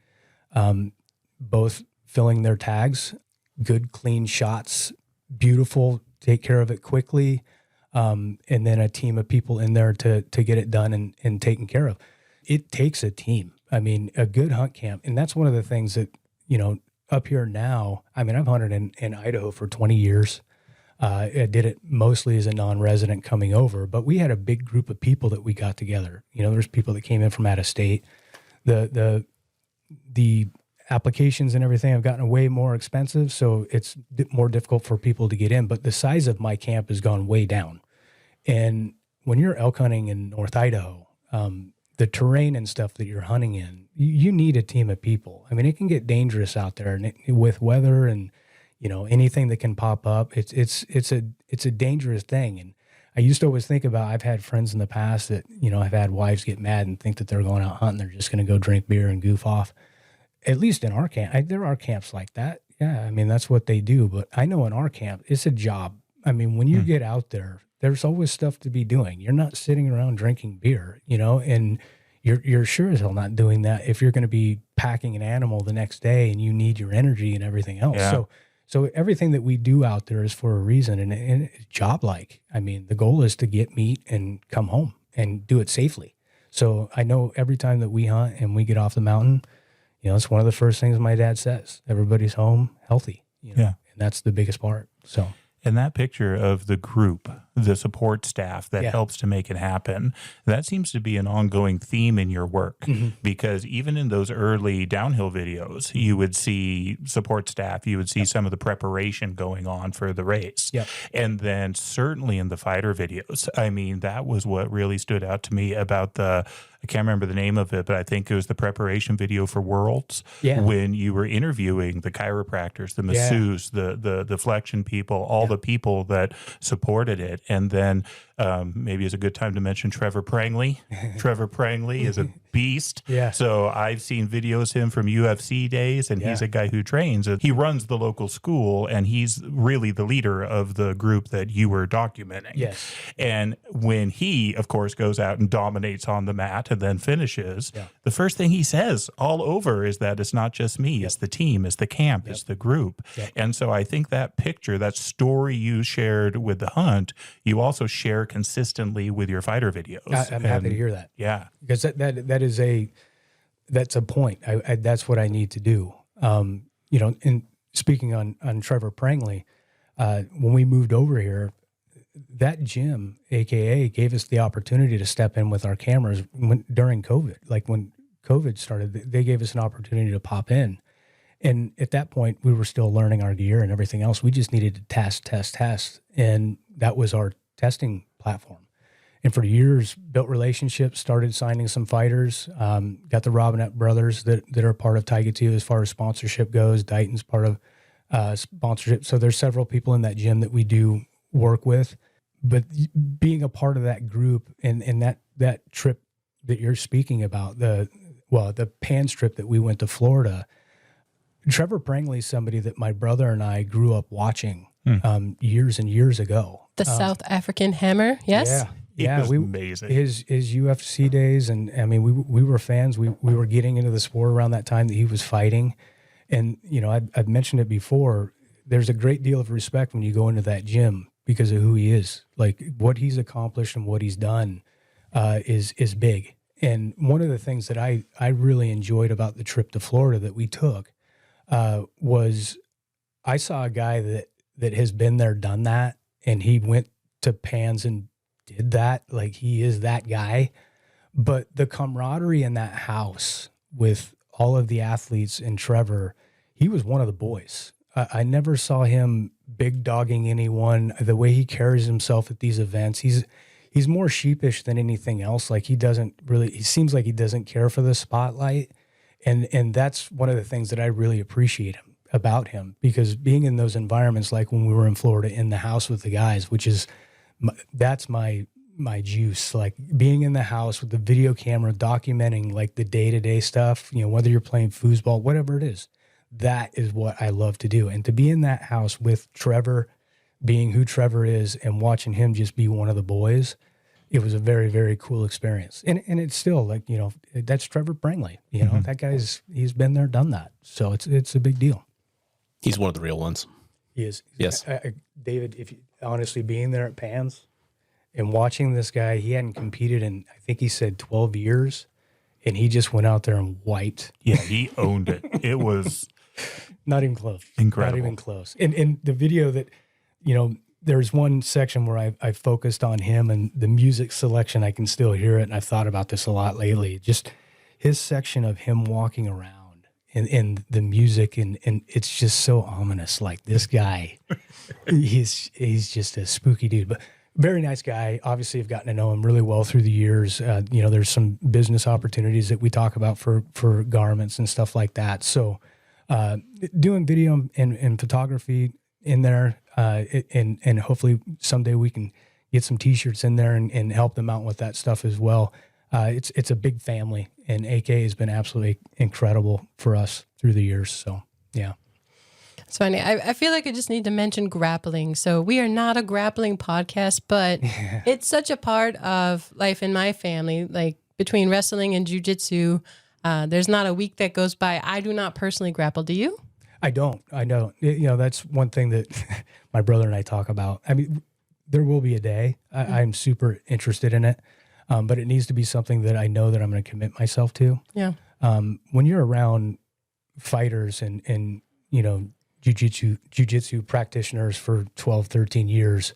both filling their tags, good, clean shots, beautiful, take care of it quickly, and then a team of people in there to get it done and taken care of. It takes a team. I mean, a good hunt camp. And that's one of the things that, up here now, I mean, I've hunted in Idaho for 20 years. I did it mostly as a non-resident coming over, but we had a big group of people that we got together. There's people that came in from out of state. The applications and everything have gotten way more expensive, so it's more difficult for people to get in. But the size of my camp has gone way down. And when you're elk hunting in North Idaho, the terrain and stuff that you're hunting in, you need a team of people. I mean, it can get dangerous out there, and with weather and anything that can pop up, it's a dangerous thing. And I used to always think about, I've had friends in the past that have had wives get mad and think that they're going out hunting, they're just going to go drink beer and goof off. At least in our camp, there are camps like that. Yeah, I mean, that's what they do. But I know in our camp, it's a job. I mean, when you get out there, there's always stuff to be doing. You're not sitting around drinking beer, and you're sure as hell not doing that if you're going to be packing an animal the next day and you need your energy and everything else. Yeah. So everything that we do out there is for a reason, and it's job-like. I mean, the goal is to get meat and come home and do it safely. So I know every time that we hunt and we get off the mountain, it's one of the first things my dad says: everybody's home healthy. Yeah. And that's the biggest part. So. And that picture of the group, the support staff that helps to make it happen, that seems to be an ongoing theme in your work. Because even in those early downhill videos, you would see support staff, you would see some of the preparation going on for the race. And then certainly in the fighter videos, I mean, that was what really stood out to me about I can't remember the name of it, but I think it was the preparation video for Worlds when you were interviewing the chiropractors, the masseuse, the flexion people, all the people that supported it. And then maybe it's a good time to mention Trevor Prangley. Trevor Prangley is a beast. So I've seen videos of him from UFC days, and he's a guy who trains. He runs the local school, and he's really the leader of the group that you were documenting. And when he, of course, goes out and dominates on the mat and then finishes, the first thing he says all over is that it's not just me, it's the team, it's the camp, it's the group. And so I think that picture, that story you shared with the hunt, you also share consistently with your fighter videos. I'm happy to hear that. Yeah. Because that's a point. That's what I need to do. And speaking on Trevor Prangley, when we moved over here, that gym, AKA, gave us the opportunity to step in with our cameras during COVID. Like when COVID started, they gave us an opportunity to pop in. And at that point, we were still learning our gear and everything else. We just needed to test. And that was our testing platform. And for years, built relationships, started signing some fighters, got the Robinette brothers that are part of Tigatu as far as sponsorship goes. Dighton's part of sponsorship. So there's several people in that gym that we do work with. But being a part of that group and that trip that you're speaking about, the Pans trip that we went to Florida, Trevor Prangley is somebody that my brother and I grew up watching years and years ago. The South African Hammer, yes? Yeah, amazing. His UFC days, and I mean, we were fans. We were getting into the sport around that time that he was fighting. And, I've mentioned it before, there's a great deal of respect when you go into that gym because of who he is. Like, what he's accomplished and what he's done is big. And one of the things that I really enjoyed about the trip to Florida that we took was I saw a guy that has been there, done that, and he went to Pans and did that. Like, he is that guy. But the camaraderie in that house with all of the athletes and Trevor, he was one of the boys. I never saw him big dogging anyone. The way he carries himself at these events, he's more sheepish than anything else. Like, he seems like he doesn't care for the spotlight. And that's one of the things that I really appreciate about him, because being in those environments, like when we were in Florida in the house with the guys, that's my juice. Like, being in the house with the video camera, documenting like the day-to-day stuff, whether you're playing foosball, whatever it is, that is what I love to do. And to be in that house with Trevor, being who Trevor is, and watching him just be one of the boys, it was a very, very cool experience. And it's still like, that's Trevor Prangley. That he's been there, done that. So it's a big deal. He's one of the real ones. He is. Yes. David, if you, honestly, being there at Pans and watching this guy, he hadn't competed in, I think he said 12 years, and he just went out there and wiped. Yeah, he owned it. It was not even close. Incredible. Not even close. And the video that, there's one section where I focused on him and the music selection. I can still hear it, and I've thought about this a lot lately. Just his section of him walking around and the music, and it's just so ominous. Like this guy, he's just a spooky dude, but very nice guy. Obviously, I've gotten to know him really well through the years. There's some business opportunities that we talk about for garments and stuff like that. So doing video and photography in there, and hopefully someday we can get some T-shirts in there and help them out with that stuff as well. It's a big family, and AK has been absolutely incredible for us through the years. So, yeah. It's funny. I feel like I just need to mention grappling. So we are not a grappling podcast, but it's such a part of life in my family. Like between wrestling and jiu-jitsu, there's not a week that goes by I do not personally grapple. Do you? I don't. That's one thing that my brother and I talk about. I mean, there will be a day. I'm super interested in it. But it needs to be something that I know that I'm going to commit myself to. Yeah. When you're around fighters and jiu-jitsu practitioners for 12, 13 years,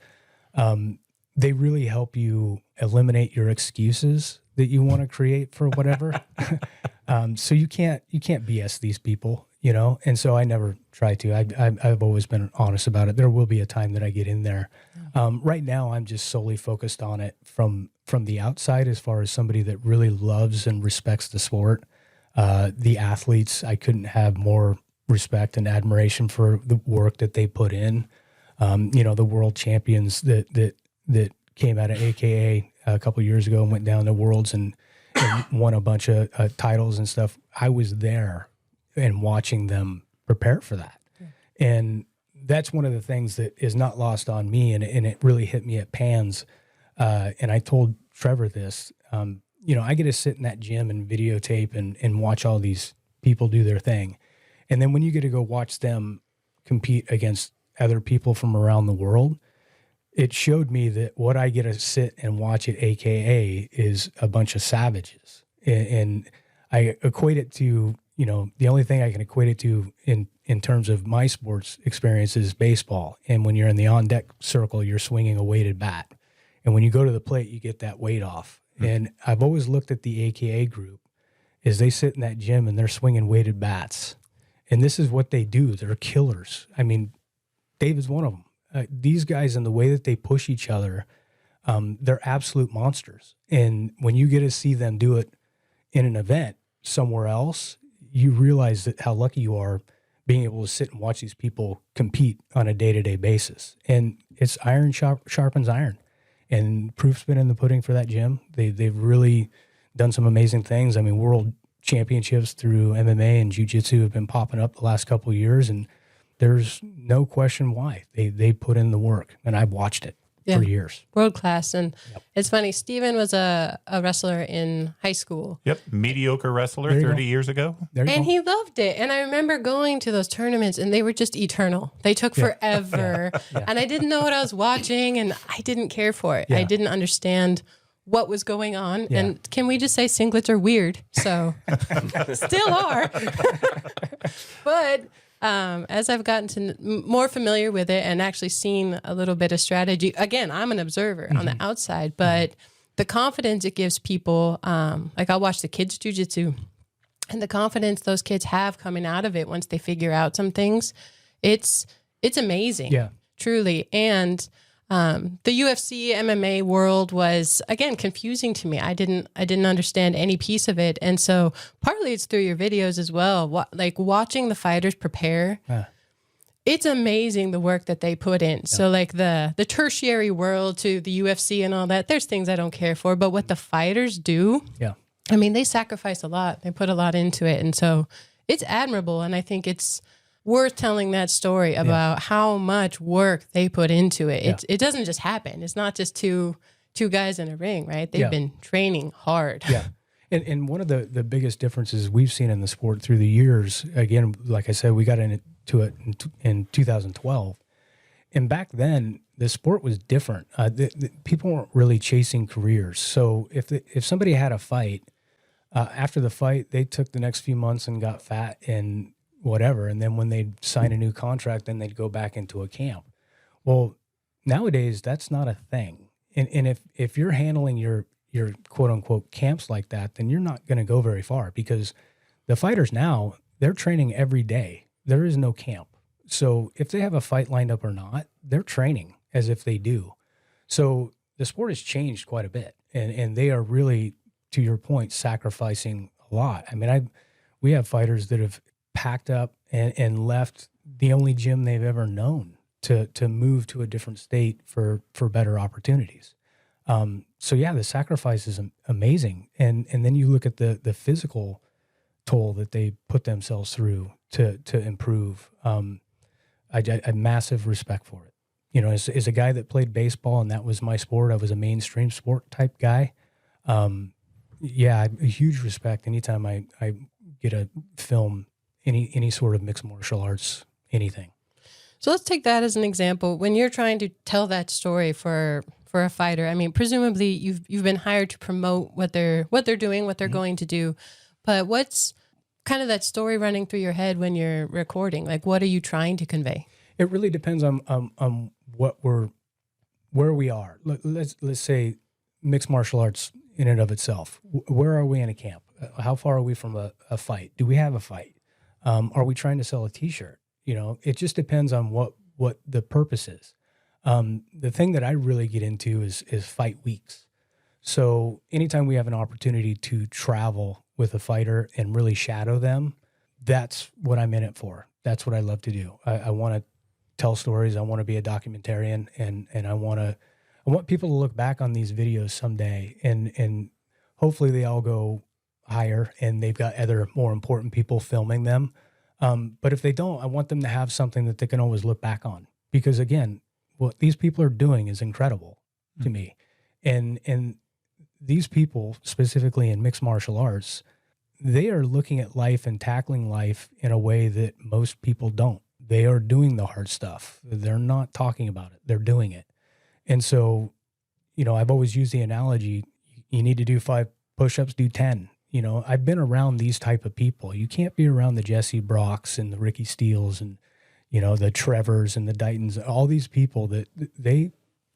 they really help you eliminate your excuses that you want to create for whatever. So you can't BS these people, and so I never try to. I've always been honest about it. There will be a time that I get in there. Right now, I'm just solely focused on it from the outside as far as somebody that really loves and respects the sport. The athletes, I couldn't have more respect and admiration for the work that they put in. The world champions that came out of AKA a couple of years ago and went down to Worlds and won a bunch of titles and stuff. I was there and watching them prepare for that. Yeah. And that's one of the things that is not lost on me, and it really hit me at Pans. And I told Trevor this, I get to sit in that gym and videotape and watch all these people do their thing. And then when you get to go watch them compete against other people from around the world, it showed me that what I get to sit and watch at AKA is a bunch of savages. And I equate it to, the only thing I can equate it to in terms of my sports experience is baseball. And when you're in the on-deck circle, you're swinging a weighted bat. And when you go to the plate, you get that weight off. Mm-hmm. And I've always looked at the AKA group as they sit in that gym and they're swinging weighted bats. And this is what they do. They're killers. I mean, Dave is one of them. These guys and the way that they push each other, they're absolute monsters. And when you get to see them do it in an event somewhere else, you realize that how lucky you are being able to sit and watch these people compete on a day-to-day basis. And it's iron sharpens iron. And proof's been in the pudding for that gym. They've really done some amazing things. I mean, world championships through MMA and jiu-jitsu have been popping up the last couple of years, and there's no question why. They put in the work, and I've watched it for years. World class. And It's funny, Steven was a wrestler in high school. Yep, mediocre wrestler 30 years ago. And he loved it. And I remember going to those tournaments, and they were just eternal. They took forever. And I didn't know what I was watching, and I didn't care for it. I didn't understand what was going on. Yeah. And can we just say singlets are weird? So still are. But as I've gotten to more familiar with it and actually seen a little bit of strategy, again, I'm an observer on the outside, but the confidence it gives people, like I'll watch the kids jiu-jitsu, and the confidence those kids have coming out of it once they figure out some things, it's amazing. Yeah. Truly. And the UFC MMA world was, again, confusing to me. I didn't understand any piece of it. And so partly it's through your videos as well. Like watching the fighters prepare, it's amazing the work that they put in. Yeah. So like the tertiary world to the UFC and all that, there's things I don't care for, but what the fighters do, I mean, they sacrifice a lot. They put a lot into it. And so it's admirable. And I think it's worth telling that story about how much work they put into it. It doesn't just happen. It's not just two guys in a ring, right? They've been training hard. Yeah. And one of the biggest differences we've seen in the sport through the years, again, like I said, we got into it in 2012. And back then, the sport was different. The people weren't really chasing careers. So if somebody had a fight, after the fight, they took the next few months and got fat and whatever. And then when they'd sign a new contract, then they'd go back into a camp. Well, nowadays, that's not a thing. And if you're handling your quote unquote camps like that, then you're not going to go very far, because the fighters now, they're training every day. There is no camp. So if they have a fight lined up or not, they're training as if they do. So the sport has changed quite a bit, and they are really, to your point, sacrificing a lot. I mean, we have fighters that have packed up and left the only gym they've ever known to move to a different state for better opportunities. So yeah, the sacrifice is amazing. And then you look at the physical toll that they put themselves through to improve. I have massive respect for it. You know, as a guy that played baseball and that was my sport, I was a mainstream sport type guy. Yeah, a huge respect anytime I get a film, any sort of mixed martial arts, anything. So let's take that as an example. When you're trying to tell that story for a fighter, I mean, presumably you've been hired to promote what they're doing, what they're going to do. But what's kind of that story running through your head when you're recording? Like, what are you trying to convey? It really depends on where we are. Let's say mixed martial arts in and of itself. Where are we in a camp? How far are we from a fight? Do we have a fight? Are we trying to sell a T-shirt? You know, it just depends on what the purpose is. The thing that I really get into is fight weeks. So anytime we have an opportunity to travel with a fighter and really shadow them, that's what I'm in it for. That's what I love to do. I want to tell stories. I want to be a documentarian, and I want people to look back on these videos someday, and hopefully they all go higher and they've got other more important people filming them. But if they don't, I want them to have something that they can always look back on, because again, what these people are doing is incredible to me. And these people, specifically in mixed martial arts, they are looking at life and tackling life in a way that most people don't. They are doing the hard stuff. They're not talking about it. They're doing it. And so, you know, I've always used the analogy, you need to do 5 push-ups, do 10. You know, I've been around these type of people. You can't be around the Jesse Brocks and the Ricky Steels and, you know, the Trevors and the Dightons, all these people that they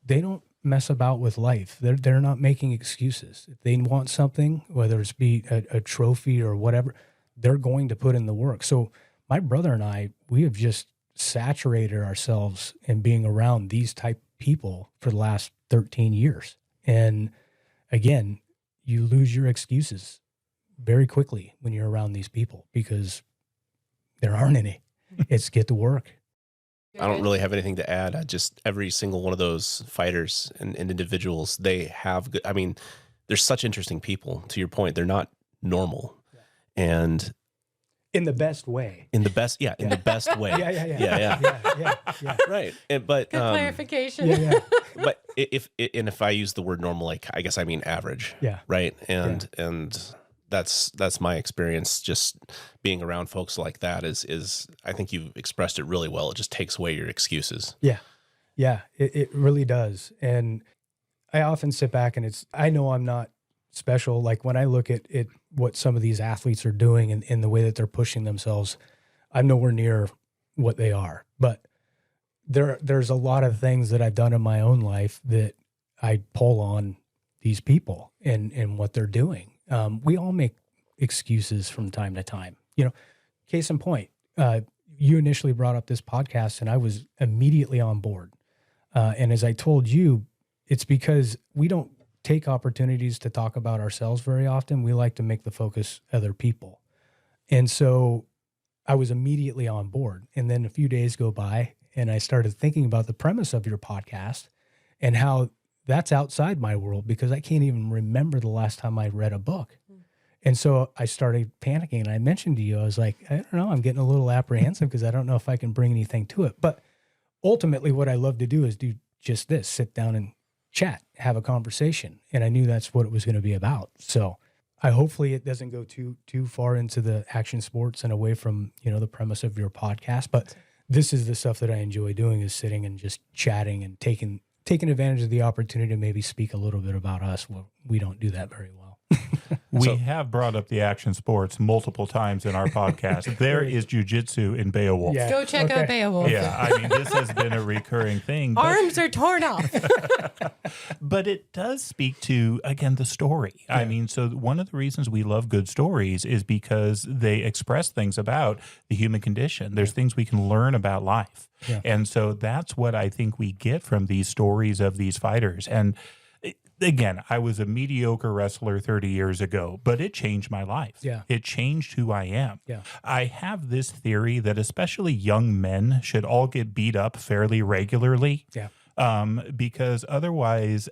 don't mess about with life. They're not making excuses. If they want something, whether it's be a trophy or whatever, they're going to put in the work. So my brother and I, we have just saturated ourselves in being around these type people for the last 13 years. And again, you lose your excuses very quickly when you're around these people, because there aren't any. It's get to work. I don't really have anything to add. I just, every single one of those fighters and individuals, they have good, I mean, they're such interesting people. To your point, they're not normal. Yeah. And in the best way. In the best way. Yeah. Right. But good clarification. Yeah. But if I use the word normal, like, I guess I mean average. Yeah. Right. And that's my experience. Just being around folks like that is I think you've expressed it really well. It just takes away your excuses. Yeah. It really does. And I often sit back and I know I'm not special. Like when I look at what some of these athletes are doing and the way that they're pushing themselves, I'm nowhere near what they are. But there's a lot of things that I've done in my own life that I pull on these people and what they're doing. We all make excuses from time to time. You know, case in point, you initially brought up this podcast and I was immediately on board. And as I told you, it's because we don't take opportunities to talk about ourselves very often. We like to make the focus other people. And so I was immediately on board. And then a few days go by and I started thinking about the premise of your podcast and how that's outside my world, because I can't even remember the last time I read a book. And so I started panicking, and I mentioned to you, I was like, I don't know, I'm getting a little apprehensive because I don't know if I can bring anything to it. But ultimately what I love to do is do just this, sit down and chat, have a conversation. And I knew that's what it was going to be about. So hopefully it doesn't go too far into the action sports and away from, you know, the premise of your podcast. But this is the stuff that I enjoy doing, is sitting and just chatting and taking advantage of the opportunity to maybe speak a little bit about us. Well, we don't do that very well. We have brought up the action sports multiple times in our podcast. There is jujitsu in Beowulf. Yeah. Go check out Beowulf. Yeah, I mean, this has been a recurring thing. Arms are torn off. But it does speak to, again, the story. I mean, so one of the reasons we love good stories is because they express things about the human condition. There's things we can learn about life. Yeah. And so that's what I think we get from these stories of these fighters. And again, I was a mediocre wrestler 30 years ago, but it changed my life. Yeah. It changed who I am. Yeah. I have this theory that especially young men should all get beat up fairly regularly. Yeah. Because otherwise,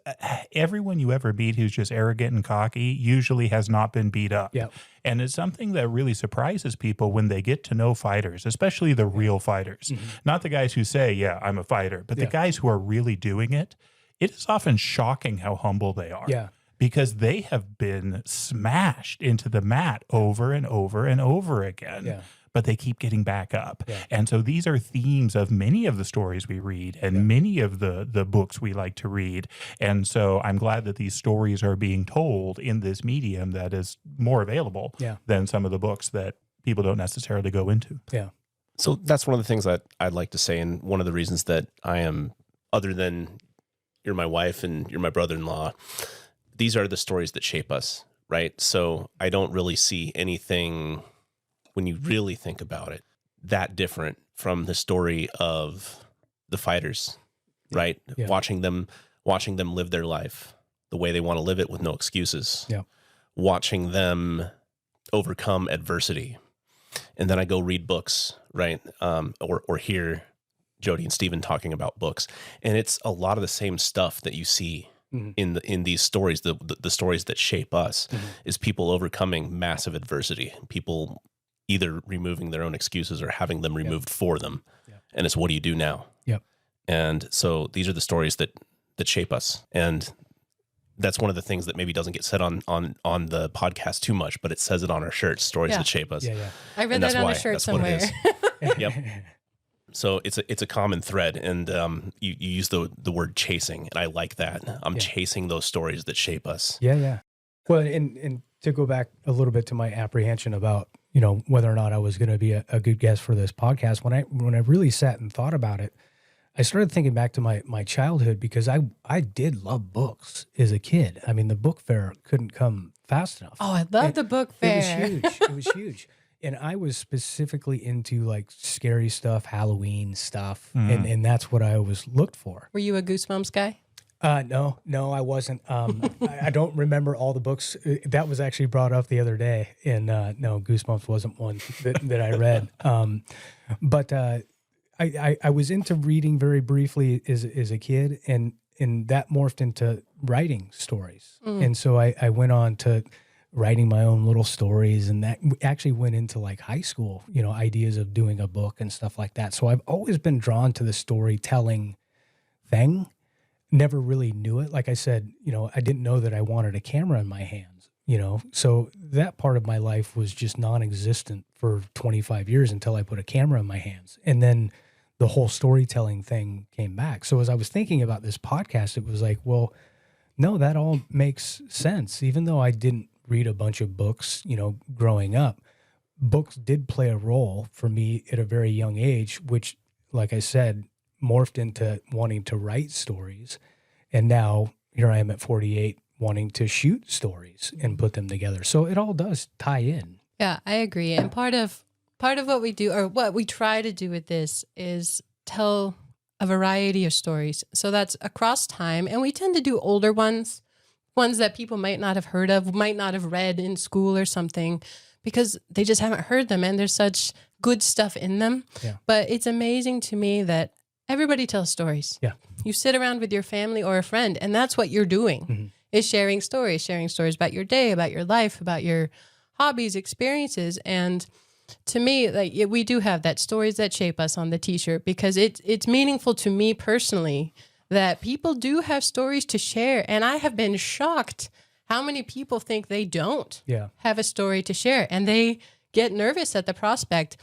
everyone you ever meet who's just arrogant and cocky usually has not been beat up. Yeah. And it's something that really surprises people when they get to know fighters, especially the real fighters. Not the guys who say, yeah, I'm a fighter, but the guys who are really doing it. It is often shocking how humble they are. Yeah. Because they have been smashed into the mat over and over and over again. Yeah. But they keep getting back up. Yeah. And so these are themes of many of the stories we read and many of the books we like to read. And so I'm glad that these stories are being told in this medium that is more available than some of the books that people don't necessarily go into. Yeah. So that's one of the things that I'd like to say. And one of the reasons that I am, other than you're my wife and you're my brother-in-law, these are the stories that shape us, right? So I don't really see anything, when you really think about it, that different from the story of the fighters, right? Yeah. Watching them live their life the way they want to live it with no excuses. Yeah. Watching them overcome adversity. And then I go read books, right? Or hear Jody and Stephen talking about books, and it's a lot of the same stuff that you see in these stories. The stories that shape us is people overcoming massive adversity, people either removing their own excuses or having them removed for them. And it's, what do you do now? Yep. And so these are the stories that shape us, and that's one of the things that maybe doesn't get said on the podcast too much, but it says it on our shirts: stories that shape us. Yeah. I read that on a shirt somewhere. Yep. So it's a common thread, and you use the word chasing, and I like that. I'm chasing those stories that shape us. Yeah. Well, and to go back a little bit to my apprehension about, whether or not I was going to be a good guest for this podcast, when I really sat and thought about it, I started thinking back to my childhood, because I did love books as a kid. I mean, the book fair couldn't come fast enough. Oh, I love the book fair. It was huge. It was huge. And I was specifically into like scary stuff, Halloween stuff, and that's what I always looked for. Were you a Goosebumps guy? No, I wasn't. I don't remember all the books. That was actually brought up the other day, and no, Goosebumps wasn't one that I read. But I was into reading very briefly as a kid, and that morphed into writing stories. And so I went on to writing my own little stories, and that actually went into like high school, ideas of doing a book and stuff like that. So I've always been drawn to the storytelling thing. Never really knew it. Like I said, I didn't know that I wanted a camera in my hands, so that part of my life was just non-existent for 25 years until I put a camera in my hands. And then the whole storytelling thing came back. So as I was thinking about this podcast, it was like, well, no, that all makes sense. Even though I didn't read a bunch of books, growing up, books did play a role for me at a very young age, which, like I said, morphed into wanting to write stories. And now here I am at 48 wanting to shoot stories and put them together. So it all does tie in. Yeah, I agree. And part of what we do, or what we try to do with this, is tell a variety of stories. So that's across time. And we tend to do older ones that people might not have heard of, might not have read in school or something, because they just haven't heard them, and there's such good stuff in them. Yeah. But it's amazing to me that everybody tells stories. Yeah. You sit around with your family or a friend, and that's what you're doing, is sharing stories about your day, about your life, about your hobbies, experiences. And to me, like, we do have that stories that shape us on the t-shirt, because it's meaningful to me personally that people do have stories to share. And I have been shocked how many people think they don't have a story to share, and they get nervous at the prospect.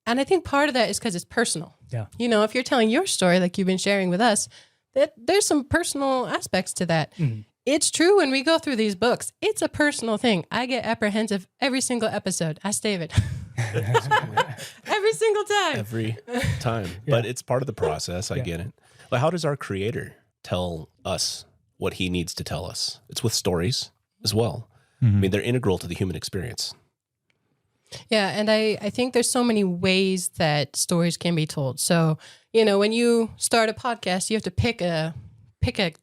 And I think part of that is because it's personal. Yeah. If you're telling your story, like you've been sharing with us, that there's some personal aspects to that. It's true when we go through these books. It's a personal thing. I get apprehensive every single episode. Ask David. Every single time. Every time. But it's part of the process. I get it. But how does our creator tell us what he needs to tell us? It's with stories as well. I mean, they're integral to the human experience. Yeah, and I think there's so many ways that stories can be told. So, you know, when you start a podcast, you have to pick a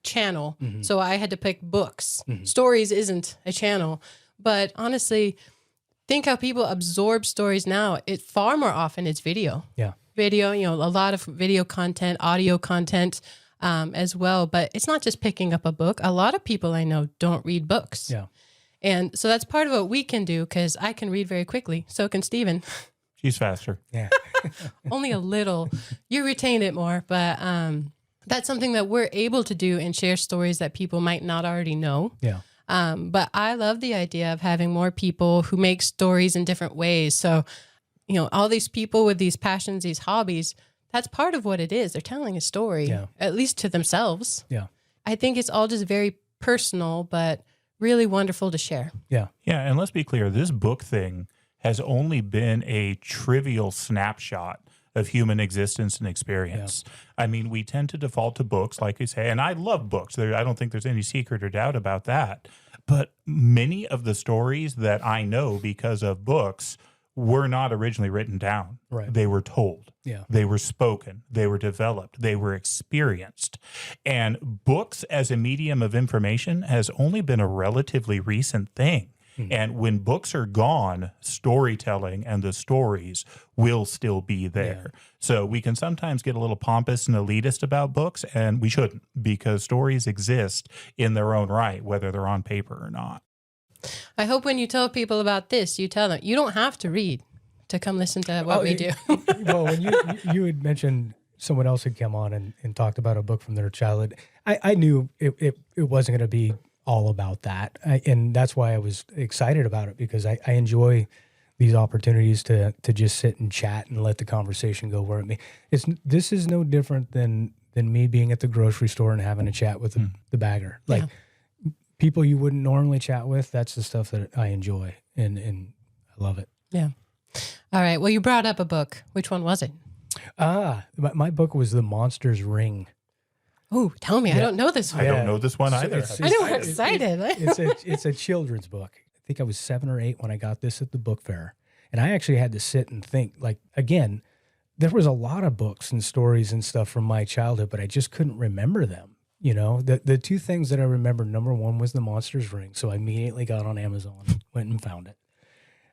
channel. So I had to pick books. Stories isn't a channel. But honestly, think how people absorb stories now. It far more often it's video. Yeah. Video, you know, a lot of video content, audio content as well. But it's not just picking up a book. A lot of people I know don't read books. Yeah. And so that's part of what we can do, because I can read very quickly. So can Steven. She's faster. Yeah. Only a little. You retain it more. But that's something that we're able to do and share stories that people might not already know. Yeah. But I love the idea of having more people who make stories in different ways. So, you know, all these people with these passions, these hobbies, that's part of what it is. They're telling a story, at least to themselves. Yeah. I think it's all just very personal, but really wonderful to share. Yeah. Yeah, and let's be clear, this book thing has only been a trivial snapshot of human existence and experience. I mean, we tend to default to books, like you say, and I love books. I don't think there's any secret or doubt about that. But many of the stories that I know because of books were not originally written down. Right. They were told. Yeah. They were spoken. They were developed. They were experienced. And books as a medium of information has only been a relatively recent thing. And when books are gone, storytelling and the stories will still be there. So we can sometimes get a little pompous and elitist about books, and we shouldn't, because stories exist in their own right, whether they're on paper or not. I hope when you tell people about this, you tell them, you don't have to read to come listen to what we do. Well, when you had mentioned someone else had come on and talked about a book from their childhood, I knew it wasn't going to be all about that. And that's why I was excited about it, because I enjoy these opportunities to just sit and chat and let the conversation go where it may. This is no different than me being at the grocery store and having a chat with the bagger. Like people you wouldn't normally chat with, that's the stuff that I enjoy and I love it. Yeah. All right. Well, you brought up a book. Which one was it? My book was The Monster's Ring. Oh, tell me. I don't know this one. I don't know this one either. I know, I'm excited. It's a children's book. I think I was 7 or 8 when I got this at the book fair. And I actually had to sit and think, like, again, there was a lot of books and stories and stuff from my childhood, but I just couldn't remember them. You know, the two things that I remember, number one was The Monster's Ring. So I immediately got on Amazon, went and found it.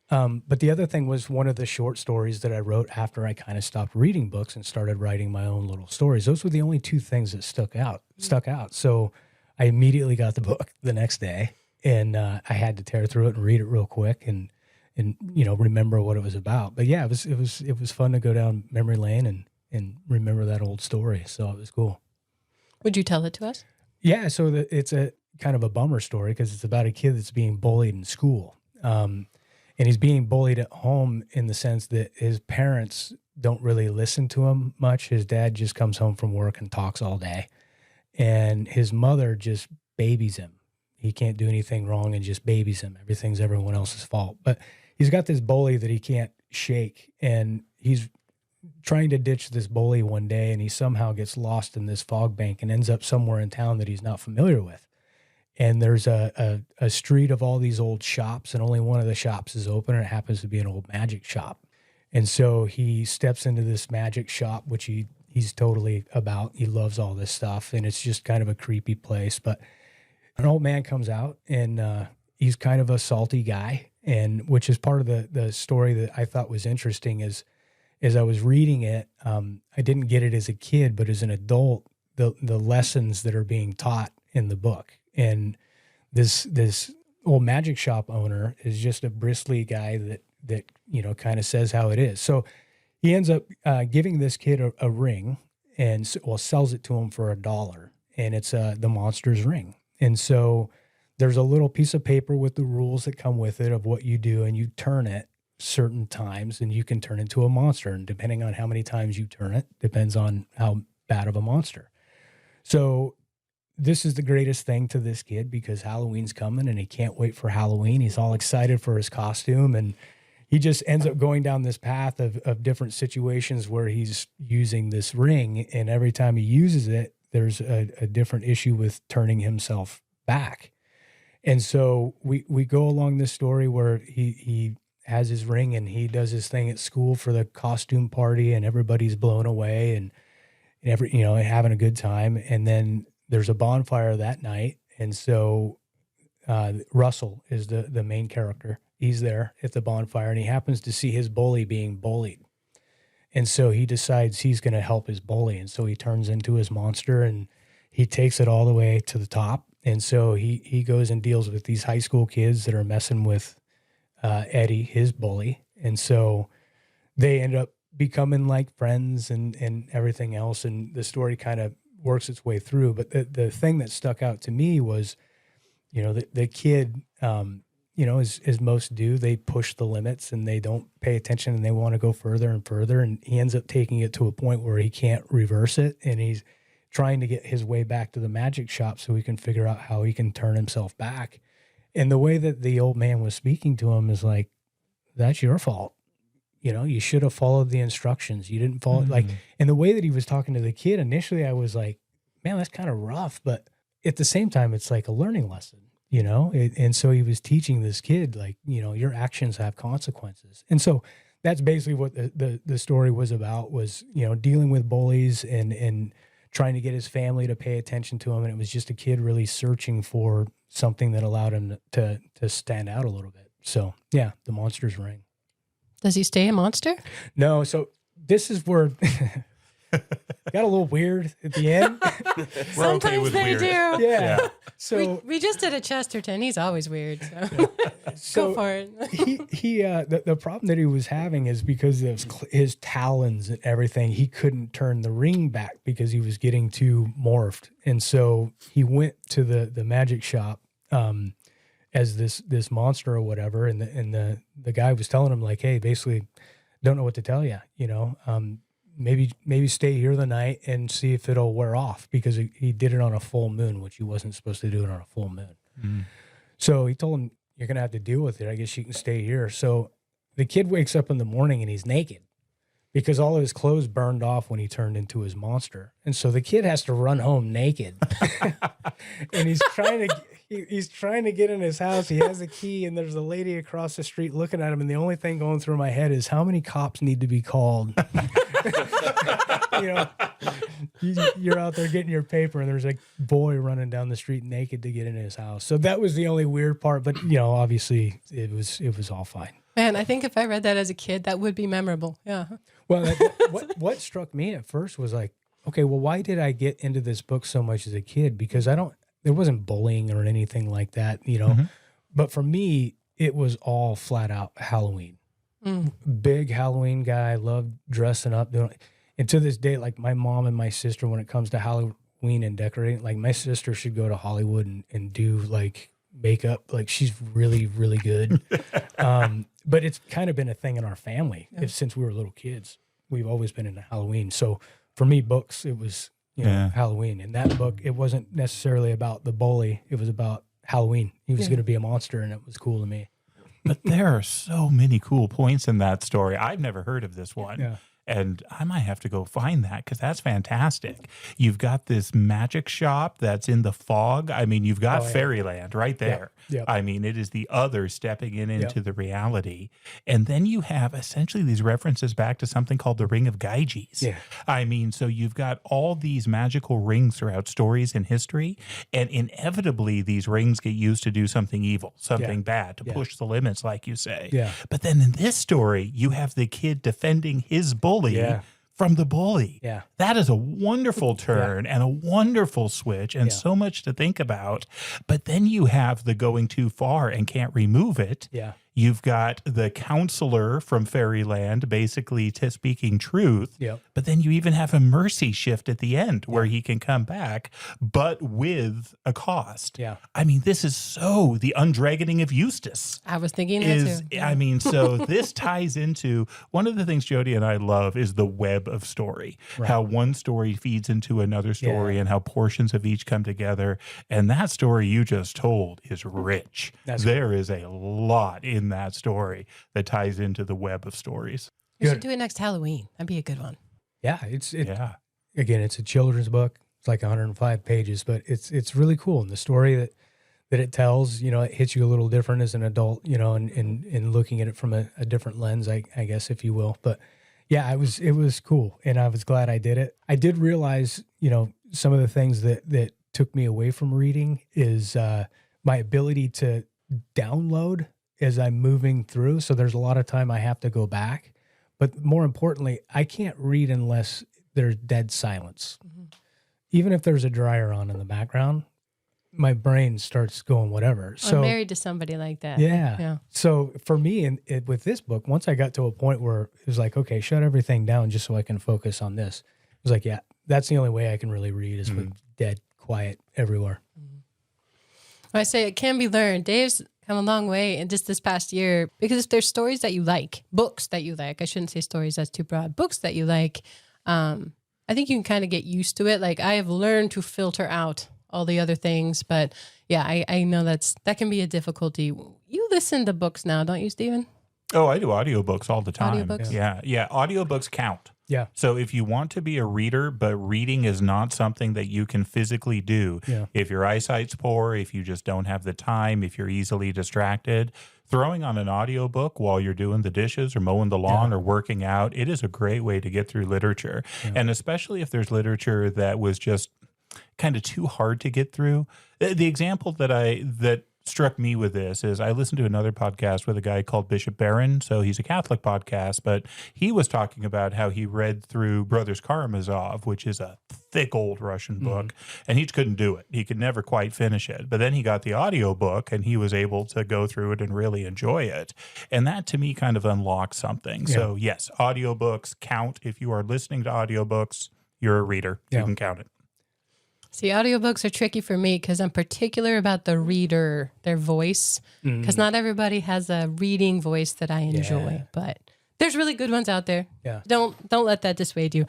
But the other thing was one of the short stories that I wrote after I kind of stopped reading books and started writing my own little stories. Those were the only two things that stuck out. So I immediately got the book the next day, and I had to tear through it and read it real quick and you know, remember what it was about. But yeah, it was fun to go down memory lane and remember that old story. So it was cool. Would you tell it to us? Yeah, so it's a kind of a bummer story because it's about a kid that's being bullied in school. And he's being bullied at home in the sense that his parents don't really listen to him much. His dad just comes home from work and talks all day. And his mother just babies him. He can't do anything wrong and just babies him. Everything's everyone else's fault. But he's got this bully that he can't shake. And he's trying to ditch this bully one day, and he somehow gets lost in this fog bank and ends up somewhere in town that he's not familiar with. And there's a street of all these old shops, and only one of the shops is open, and it happens to be an old magic shop. And so he steps into this magic shop, which he's totally about. He loves all this stuff, and it's just kind of a creepy place. But an old man comes out, and he's kind of a salty guy, and which is part of the story that I thought was interesting is as I was reading it, I didn't get it as a kid, but as an adult, the lessons that are being taught in the book. And this old magic shop owner is just a bristly guy that you know kind of says how it is. So he ends up giving this kid a ring and sells it to him for $1, and it's the Monster's Ring. And so there's a little piece of paper with the rules that come with it of what you do, and you turn it certain times, and you can turn into a monster. And depending on how many times you turn it, depends on how bad of a monster. So this is the greatest thing to this kid because Halloween's coming and he can't wait for Halloween. He's all excited for his costume, and he just ends up going down this path of different situations where he's using this ring, and every time he uses it, there's a different issue with turning himself back. And so we go along this story where he has his ring and he does his thing at school for the costume party, and everybody's blown away and having a good time. And then there's a bonfire that night. And so Russell is the main character. He's there at the bonfire, and he happens to see his bully being bullied. And so he decides he's going to help his bully. And so he turns into his monster and he takes it all the way to the top. And so he goes and deals with these high school kids that are messing with Eddie, his bully. And so they end up becoming like friends and everything else. And the story kind of works its way through. But the thing that stuck out to me was, the kid, as most do, they push the limits and they don't pay attention and they want to go further and further. And he ends up taking it to a point where he can't reverse it. And he's trying to get his way back to the magic shop so he can figure out how he can turn himself back. And the way that the old man was speaking to him is like, that's your fault. You should have followed the instructions. You didn't follow and the way that he was talking to the kid, initially I was like, man, that's kind of rough. But at the same time, it's like a learning lesson, and so he was teaching this kid, like, your actions have consequences. And so that's basically what the story was about, was, dealing with bullies and trying to get his family to pay attention to him. And it was just a kid really searching for something that allowed him to stand out a little bit. So yeah, the monster's ring. Does he stay a monster? No. So this is where got a little weird at the end. Sometimes they do. Yeah. So we just did a Chesterton. He's always weird. So go for it. he the problem that he was having is because of his talons and everything, he couldn't turn the ring back because he was getting too morphed. And so he went to the magic shop as this monster or whatever. And the guy was telling him, like, hey, basically don't know what to tell you, maybe stay here the night and see if it'll wear off, because he did it on a full moon, which he wasn't supposed to do it on a full moon. Mm. So he told him, you're going to have to deal with it. I guess you can stay here. So the kid wakes up in the morning and he's naked because all of his clothes burned off when he turned into his monster. And so the kid has to run home naked and he's trying to get in his house. He has a key and there's a lady across the street looking at him. And the only thing going through my head is, how many cops need to be called? You're out there getting your paper and there's a boy running down the street naked to get into his house. So that was the only weird part, but obviously it was all fine. Man, I think if I read that as a kid, that would be memorable. Yeah. Well, what struck me at first was like, okay, well, why did I get into this book so much as a kid? Because there wasn't bullying or anything like that, Mm-hmm. But for me, it was all flat out Halloween. Mm. Big Halloween guy, loved dressing up. And to this day, like my mom and my sister, when it comes to Halloween and decorating, like my sister should go to Hollywood and do like makeup. Like she's really, really good. But it's kind of been a thing in our family since we were little kids. We've always been into Halloween. So for me, books, it was Halloween. And that book, it wasn't necessarily about the bully. It was about Halloween. He was going to be a monster, and it was cool to me. But there are so many cool points in that story. I've never heard of this one. Yeah. And I might have to go find that because that's fantastic. You've got this magic shop that's in the fog. I mean, you've got fairyland right there. Yep. I mean, it is the other stepping into the reality. And then you have essentially these references back to something called the Ring of Gyges. Yeah. I mean, so you've got all these magical rings throughout stories and history. And inevitably, these rings get used to do something evil, something bad, to push the limits, like you say. Yeah. But then in this story, you have the kid defending his bully from the bully. Yeah. That is a wonderful turn and a wonderful switch and so much to think about. But then you have the going too far and can't remove it. Yeah. You've got the counselor from Fairyland basically speaking truth. Yep. But then you even have a mercy shift at the end where he can come back, but with a cost. Yeah. I mean, this is so the undragoning of Eustace. I was thinking that too. I mean, so this ties into one of the things Jody and I love is the web of story, how one story feeds into another story and how portions of each come together. And that story you just told is rich. There is a lot in that story that ties into the web of stories. We should do it next Halloween. That'd be a good one. Yeah. Again, it's a children's book. It's like 105 pages, but it's really cool. And the story that it tells, it hits you a little different as an adult, and looking at it from a different lens, I guess, if you will. But yeah, it was cool. And I was glad I did it. I did realize, some of the things that took me away from reading is my ability to download as I'm moving through. So there's a lot of time I have to go back. But more importantly, I can't read unless there's dead silence. Mm-hmm. Even if there's a dryer on in the background, my brain starts going whatever. So I'm married to somebody like that. Yeah. So for me, with this book, once I got to a point where it was like, okay, shut everything down just so I can focus on this. It was like, yeah, that's the only way I can really read is with dead quiet everywhere. I say it can be learned. Dave's come a long way in just this past year because if there's stories that you like, books that you like, I shouldn't say stories, that's too broad, books that you like, I think you can kind of get used to it. Like I have learned to filter out all the other things, but yeah, I know that can be a difficulty. You listen to books now, don't you, Stephen? Oh, I do audiobooks all the time. Audiobooks? Yeah. Audiobooks count. Yeah. So if you want to be a reader, but reading is not something that you can physically do, if your eyesight's poor, if you just don't have the time, if you're easily distracted, throwing on an audiobook while you're doing the dishes or mowing the lawn or working out, it is a great way to get through literature. Yeah. And especially if there's literature that was just kind of too hard to get through. The example that struck me with this is I listened to another podcast with a guy called Bishop Barron. So he's a Catholic podcast, but he was talking about how he read through Brothers Karamazov, which is a thick old Russian book, and he couldn't do it. He could never quite finish it. But then he got the audiobook and he was able to go through it and really enjoy it. And that to me kind of unlocks something. Yeah. So yes, audiobooks count. If you are listening to audiobooks, you're a reader. You can count it. See, audiobooks are tricky for me because I'm particular about the reader, their voice, because not everybody has a reading voice that I enjoy, but there's really good ones out there. Yeah. Don't let that dissuade you.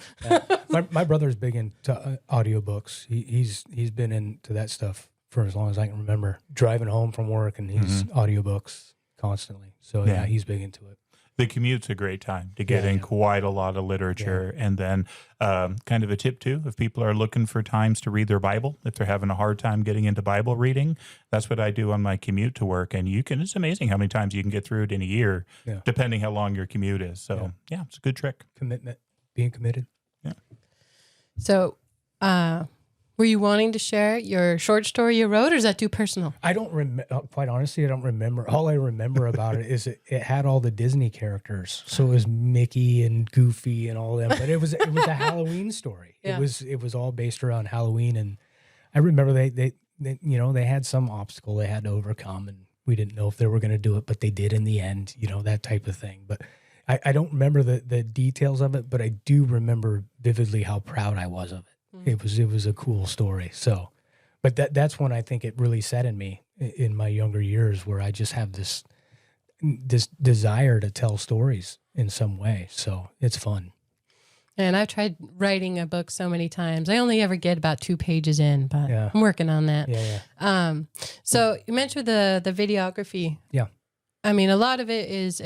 My brother's big into audiobooks. He's been into that stuff for as long as I can remember. Driving home from work and he's audiobooks constantly. So yeah, he's big into it. The commute's a great time to get in quite a lot of literature. Yeah. And then kind of a tip, too, if people are looking for times to read their Bible, if they're having a hard time getting into Bible reading, that's what I do on my commute to work. And it's amazing how many times you can get through it in a year, depending how long your commute is. So, it's a good trick. Commitment, being committed. Yeah. So, were you wanting to share your short story you wrote, or is that too personal? I don't remember. Quite honestly, I don't remember. All I remember about it is it had all the Disney characters. So it was Mickey and Goofy and all them. But it was a Halloween story. Yeah. It was all based around Halloween, and I remember they had some obstacle they had to overcome, and we didn't know if they were going to do it, but they did in the end. That type of thing. But I don't remember the details of it, but I do remember vividly how proud I was of it. It was a cool story. So, but that's when I think it really set in me in my younger years, where I just have this desire to tell stories in some way. So it's fun. And I've tried writing a book so many times. I only ever get about 2 pages in, but I'm working on that. Yeah. So you mentioned the videography. Yeah. I mean, a lot of it is.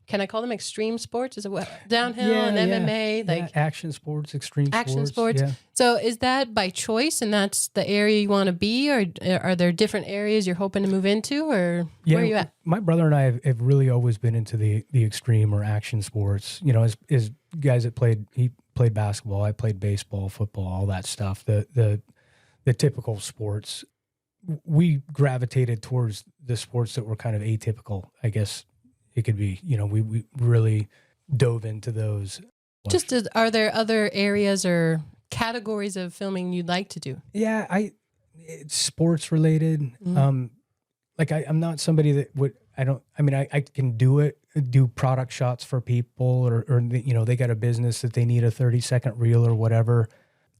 Can I call them extreme sports? Is it what? Downhill and MMA? Like action sports, extreme action sports. Yeah. So is that by choice and that's the area you want to be, or are there different areas you're hoping to move into, or where are you at? My brother and I have really always been into the extreme or action sports. As guys that he played basketball, I played baseball, football, all that stuff. The typical sports. We gravitated towards the sports that were kind of atypical, I guess. It could be, we really dove into those. Are there other areas or categories of filming you'd like to do? Yeah, it's sports related. I'm not somebody that I can do product shots for people or they got a business that they need a 30-second reel or whatever.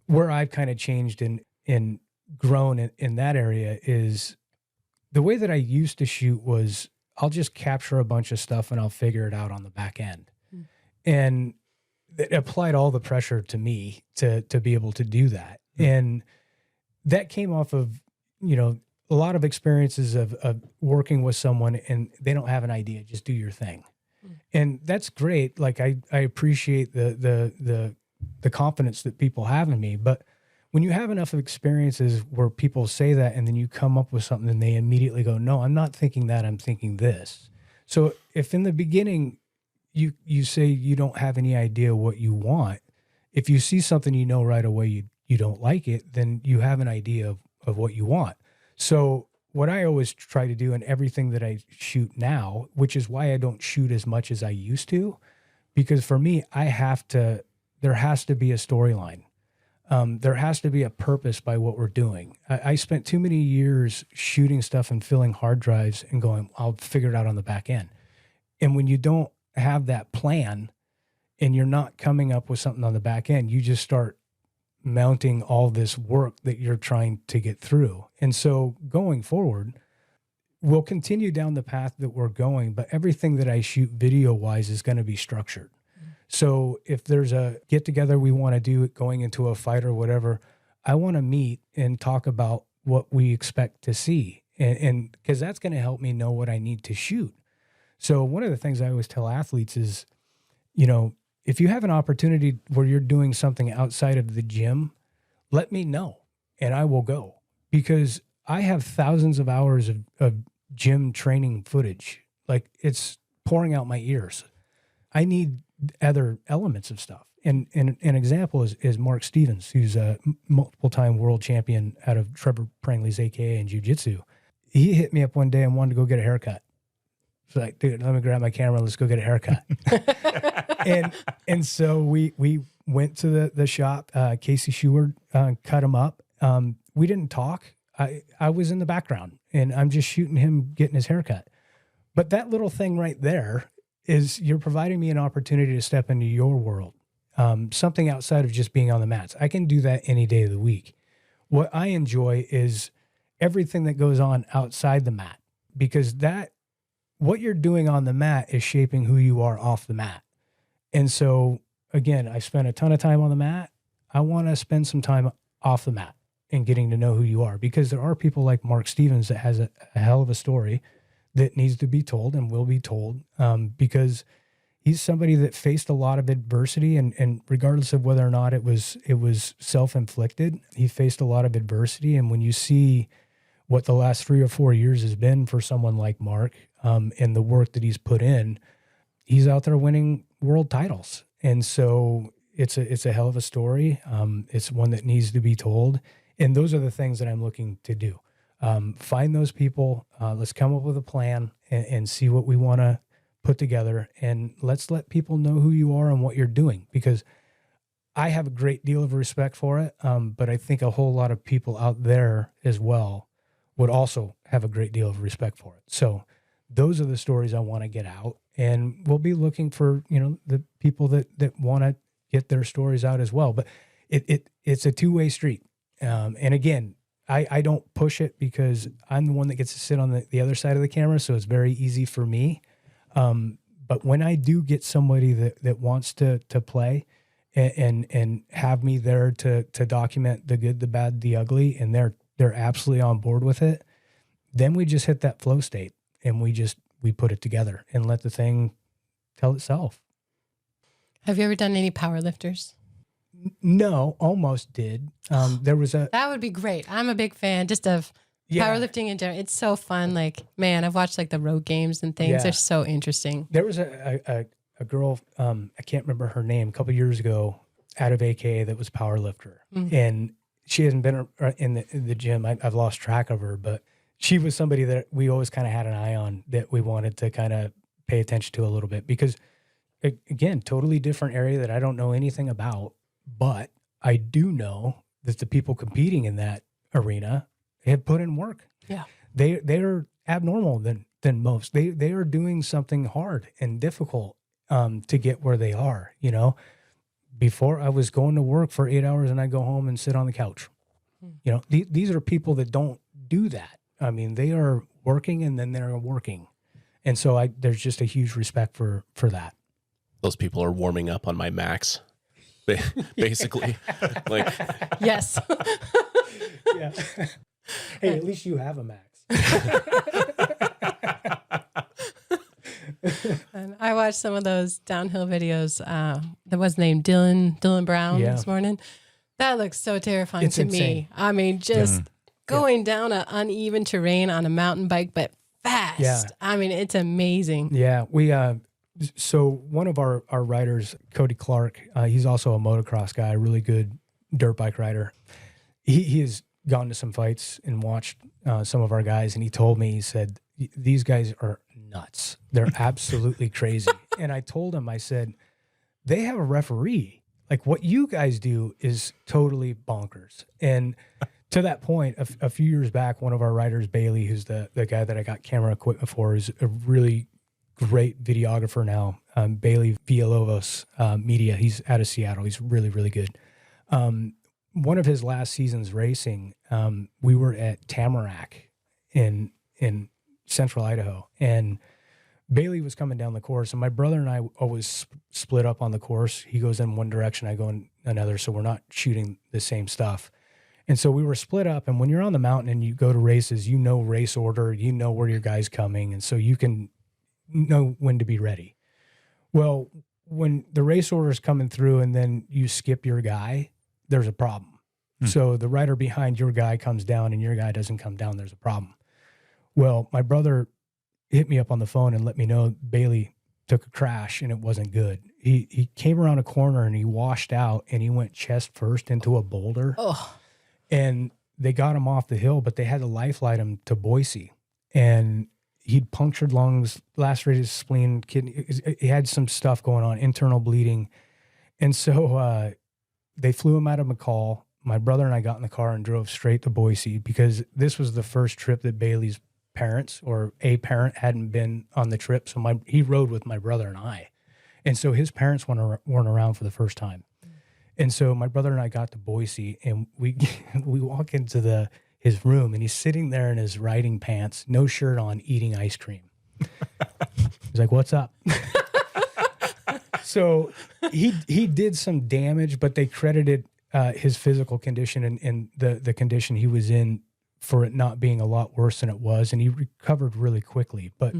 Where I've kind of changed and grown in that area is the way that I used to shoot was I'll just capture a bunch of stuff and I'll figure it out on the back end. And it applied all the pressure to me to be able to do that. And that came off of, a lot of experiences of working with someone and they don't have an idea, just do your thing. And that's great. Like I appreciate the confidence that people have in me, but when you have enough of experiences where people say that and then you come up with something and they immediately go, no, I'm not thinking that, I'm thinking this. So if in the beginning you say you don't have any idea what you want, if you see something right away you don't like it, then you have an idea of what you want. So what I always try to do in everything that I shoot now, which is why I don't shoot as much as I used to, because for me, there has to be a storyline. There has to be a purpose by what we're doing. I spent too many years shooting stuff and filling hard drives and going, I'll figure it out on the back end. And when you don't have that plan and you're not coming up with something on the back end, you just start mounting all this work that you're trying to get through. And so going forward, we'll continue down the path that we're going, but everything that I shoot video wise is going to be structured. So if there's a get together we want to do going into a fight or whatever, I want to meet and talk about what we expect to see. And because that's going to help me know what I need to shoot. So one of the things I always tell athletes is, if you have an opportunity where you're doing something outside of the gym, let me know and I will go, because I have thousands of hours of gym training footage. Like it's pouring out my ears. I need other elements of stuff. And an example is Mark Stevens, who's a multiple-time world champion out of Trevor Prangley's AKA in jiu-jitsu. He hit me up one day and wanted to go get a haircut. It's like, dude, let me grab my camera. Let's go get a haircut. and so we went to the shop. Casey Sheward cut him up. We didn't talk. I was in the background and I'm just shooting him getting his haircut. But that little thing right there is you're providing me an opportunity to step into your world, something outside of just being on the mats. I can do that any day of the week. What I enjoy is everything that goes on outside the mat, because what you're doing on the mat is shaping who you are off the mat. And so, again, I spent a ton of time on the mat. I want to spend some time off the mat and getting to know who you are, because there are people like Mark Stevens that has a hell of a story that needs to be told and will be told, because he's somebody that faced a lot of adversity, and regardless of whether or not it was self-inflicted, he faced a lot of adversity. And when you see what the last 3 or 4 years has been for someone like Mark, and the work that he's put in, he's out there winning world titles. And so it's a hell of a story. It's one that needs to be told. And those are the things that I'm looking to do. Find those people. Let's come up with a plan and see what we want to put together. And let's let people know who you are and what you're doing, because I have a great deal of respect for it. But I think a whole lot of people out there as well would also have a great deal of respect for it. So those are the stories I want to get out, and we'll be looking for, the people that want to get their stories out as well. But it's a two-way street. And again, I don't push it because I'm the one that gets to sit on the other side of the camera. So it's very easy for me. But when I do get somebody that wants to play and have me there to document the good, the bad, the ugly, and they're absolutely on board with it, then we just hit that flow state and we put it together and let the thing tell itself. Have you ever done any power lifters? No, almost did. There was that would be great. I'm a big fan just of powerlifting in general. It's so fun. Like, man, I've watched like the road games and things. Yeah. They're so interesting. There was a girl, I can't remember her name, a couple years ago out of AKA that was power lifter. Mm-hmm. And she hasn't been in the gym. I've lost track of her, but she was somebody that we always kind of had an eye on, that we wanted to kind of pay attention to a little bit, because again, totally different area that I don't know anything about, but I do know that the people competing in that arena have put in work. Yeah. They're abnormal than than most. They are doing something hard and difficult to get where they are. You know, before I was going to work for 8 hours and I go home and sit on the couch. You know, these are people that don't do that. I mean, they are working and then they're working. And so there's just a huge respect for that. Those people are warming up on my Max, basically. Like, Yes. Yeah. Hey, at least you have a Max. And I watched some of those downhill videos. That was named Dylan Brown this morning. That looks so terrifying to me. I mean, just going down an uneven terrain on a mountain bike, but fast. Yeah. I mean, it's amazing. Yeah, we so one of our riders, Cody Clark, he's also a motocross guy, really good dirt bike rider. He has gone to some fights and watched some of our guys, and he told me, he said, these guys are nuts. They're absolutely crazy. And I told him, I said, they have a referee. Like, what you guys do is totally bonkers. And to that point, a few years back, one of our riders, Bailey, who's the guy that I got camera equipment for, is a really great videographer now. Bailey Villalobos Media. He's out of Seattle. He's really, really good. One of his last seasons racing, we were at Tamarack in central Idaho, and Bailey was coming down the course, and my brother and I always split up on the course. He goes in one direction, I go in another, so we're not shooting the same stuff. And so we were split up, and when you're on the mountain and you go to races, you know race order, you know where your guy's coming, and so you can know when to be ready. Well, when the race order is coming through and then you skip your guy, there's a problem. So the rider behind your guy comes down and your guy doesn't come down, there's a problem. Well, my brother hit me up on the phone and let me know Bailey took a crash and it wasn't good. He came around a corner and he washed out and he went chest first into a boulder. Oh. And they got him off the hill, but they had to life flight him to Boise. And he'd punctured lungs, lacerated spleen, kidney. He had some stuff going on, internal bleeding. And so they flew him out of McCall. My brother and I got in the car and drove straight to Boise because this was the first trip that Bailey's parents or a parent hadn't been on the trip. So he rode with my brother and I. And so his parents weren't around for the first time. And so my brother and I got to Boise and we walk into his room and he's sitting there in his riding pants, no shirt on, eating ice cream. He's like, "What's up?" So he did some damage, but they credited his physical condition and the condition he was in for it not being a lot worse than it was. And he recovered really quickly. But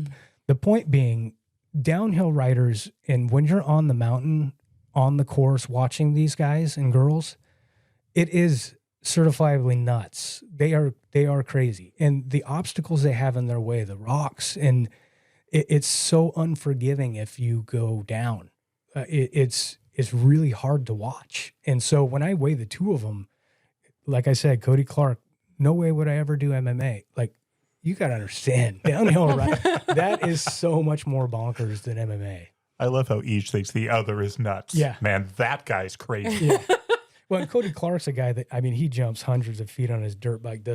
the point being, downhill riders, and when you're on the mountain, on the course, watching these guys and girls, it is certifiably nuts. They are crazy. And the obstacles they have in their way, the rocks, and it's so unforgiving if you go down. It's really hard to watch. And so when I weigh the two of them, like I said, Cody Clark, no way would I ever do MMA. Like, you got to understand, downhill ride, that is so much more bonkers than MMA. I love how each thinks the other is nuts. Yeah. Man, that guy's crazy. Yeah. Well, and Cody Clark's a guy that, I mean, he jumps hundreds of feet on his dirt bike.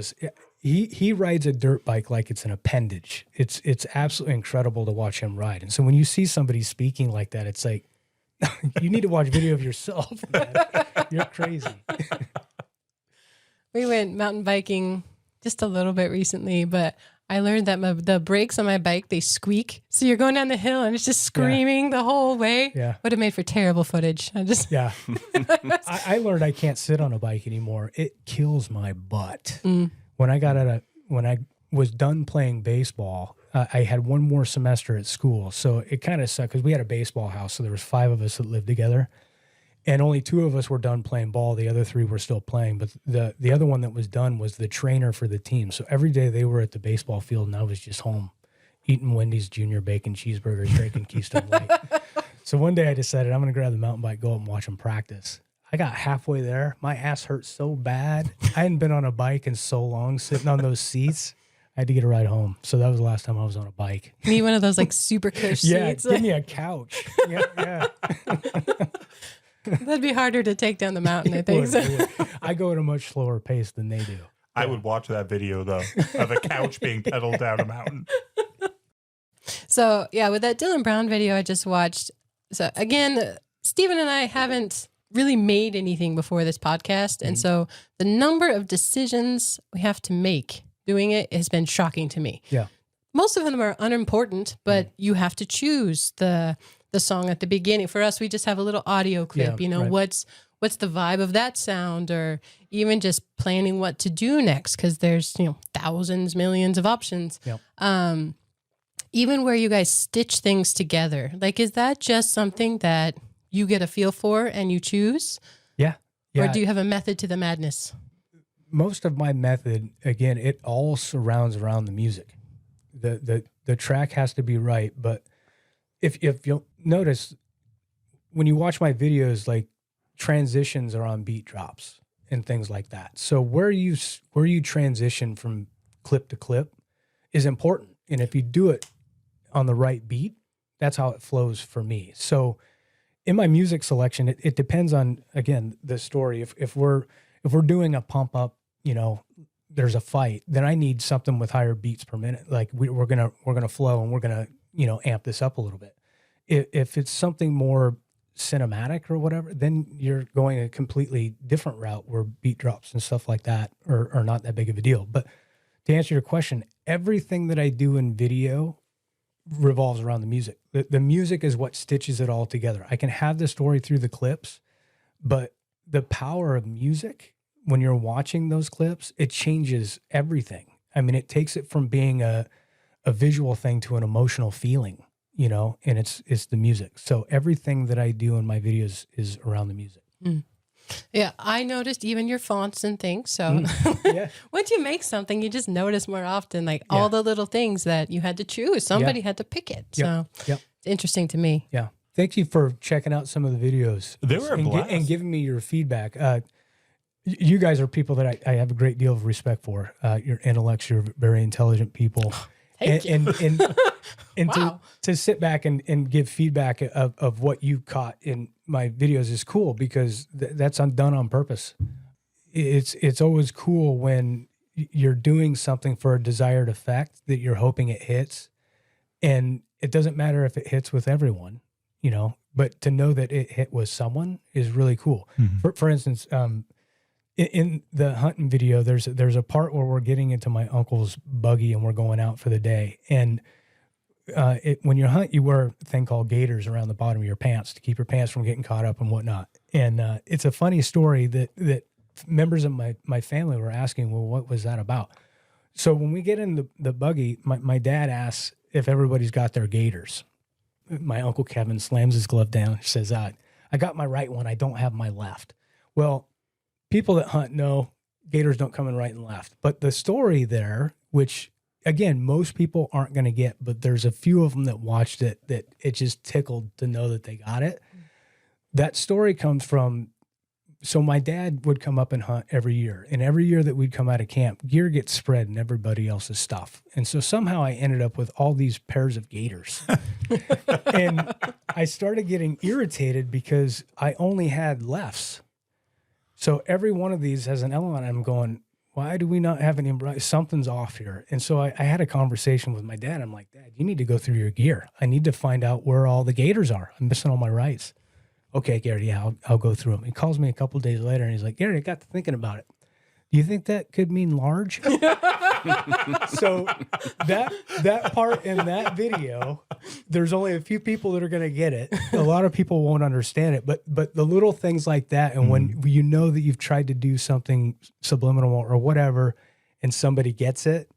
He rides a dirt bike like it's an appendage. It's absolutely incredible to watch him ride. And so when you see somebody speaking like that, it's like, you need to watch video of yourself, man. You're crazy. We went mountain biking just a little bit recently, but I learned that the brakes on my bike, they squeak. So you're going down the hill and it's just screaming the whole way. Yeah. Would have made for terrible footage. Yeah. I learned I can't sit on a bike anymore. It kills my butt. When I was done playing baseball, I had one more semester at school. So it kind of sucked because we had a baseball house. So there was 5 of us that lived together. And only 2 of us were done playing ball. The other 3 were still playing. But the other one that was done was the trainer for the team. So every day they were at the baseball field and I was just home eating Wendy's Junior Bacon Cheeseburgers, drinking Keystone Light. So one day I decided I'm going to grab the mountain bike, go up and watch them practice. I got halfway there. My ass hurt so bad. I hadn't been on a bike in so long, sitting on those seats. I had to get a ride home. So that was the last time I was on a bike. Need one of those like super cush seats. Yeah, give me a couch. Yeah. That'd be harder to take down the mountain, I think. It would. I go at a much slower pace than they do. I would watch that video, though, of a couch being pedaled down a mountain. So yeah, with that Dylan Brown video I just watched. So again, Stephen and I haven't really made anything before this podcast. And so the number of decisions we have to make doing it has been shocking to me. Yeah. Most of them are unimportant, but you have to choose the song at the beginning. For us, we just have a little audio clip, right. what's the vibe of that sound, or even just planning what to do next. Cause there's, thousands, millions of options. Yeah. Even where you guys stitch things together, like, is that just something that you get a feel for and you choose? Yeah. Or do you have a method to the madness? Most of my method, again, it all surrounds around the music. The track has to be right, but if you'll notice, when you watch my videos, like transitions are on beat drops and things like that. So where you transition from clip to clip is important, and if you do it on the right beat, that's how it flows for me. So in my music selection, it depends on, again, the story. If we're doing a pump up, there's a fight, then I need something with higher beats per minute. Like we're gonna flow and we're gonna amp this up a little bit. If it's something more cinematic or whatever, then you're going a completely different route where beat drops and stuff like that are not that big of a deal. But to answer your question, everything that I do in video revolves around the music. The music is what stitches it all together. I can have the story through the clips, but the power of music, when you're watching those clips, it changes everything. I mean, it takes it from being a visual thing to an emotional feeling, and it's the music. So everything that I do in my videos is around the music. Mm. Yeah, I noticed even your fonts and things. So once you make something, you just notice more often, like all the little things that you had to choose. Somebody had to pick it. So it's interesting to me. Yeah. Thank you for checking out some of the videos. They were a blast. And giving me your feedback. You guys are people that I have a great deal of respect for. Your intellects, you're very intelligent people. Thank you. And Wow. to sit back and give feedback of what you caught in my videos is cool, because that's done on purpose. It's always cool when you're doing something for a desired effect that you're hoping it hits, and it doesn't matter if it hits with everyone, but to know that it hit with someone is really cool. Mm-hmm. For instance, in the hunting video, there's a part where we're getting into my uncle's buggy and we're going out for the day. And when you hunt, you wear a thing called gaiters around the bottom of your pants to keep your pants from getting caught up and whatnot. And it's a funny story that members of my family were asking, well, what was that about? So when we get in the buggy, my dad asks if everybody's got their gaiters. My Uncle Kevin slams his glove down and says, I got my right one. I don't have my left. Well, people that hunt know gators don't come in right and left. But the story there, which, again, most people aren't going to get, but there's a few of them that watched it that it just tickled to know that they got it. That story comes from, so my dad would come up and hunt every year. And every year that we'd come out of camp, gear gets spread in everybody else's stuff. And so somehow I ended up with all these pairs of gaiters. And I started getting irritated because I only had lefts. So every one of these has an L on it. I'm going, why do we not have any? Something's off here. And so I had a conversation with my dad. I'm like, Dad, you need to go through your gear. I need to find out where all the gaiters are. I'm missing all my rights. Okay, Gary, yeah, I'll go through them. He calls me a couple of days later and he's like, Gary, I got to thinking about it. Do you think that could mean large? So that part in that video, there's only a few people that are going to get it. A lot of people won't understand it, but the little things like that, and when you know that you've tried to do something subliminal or whatever, and somebody gets it,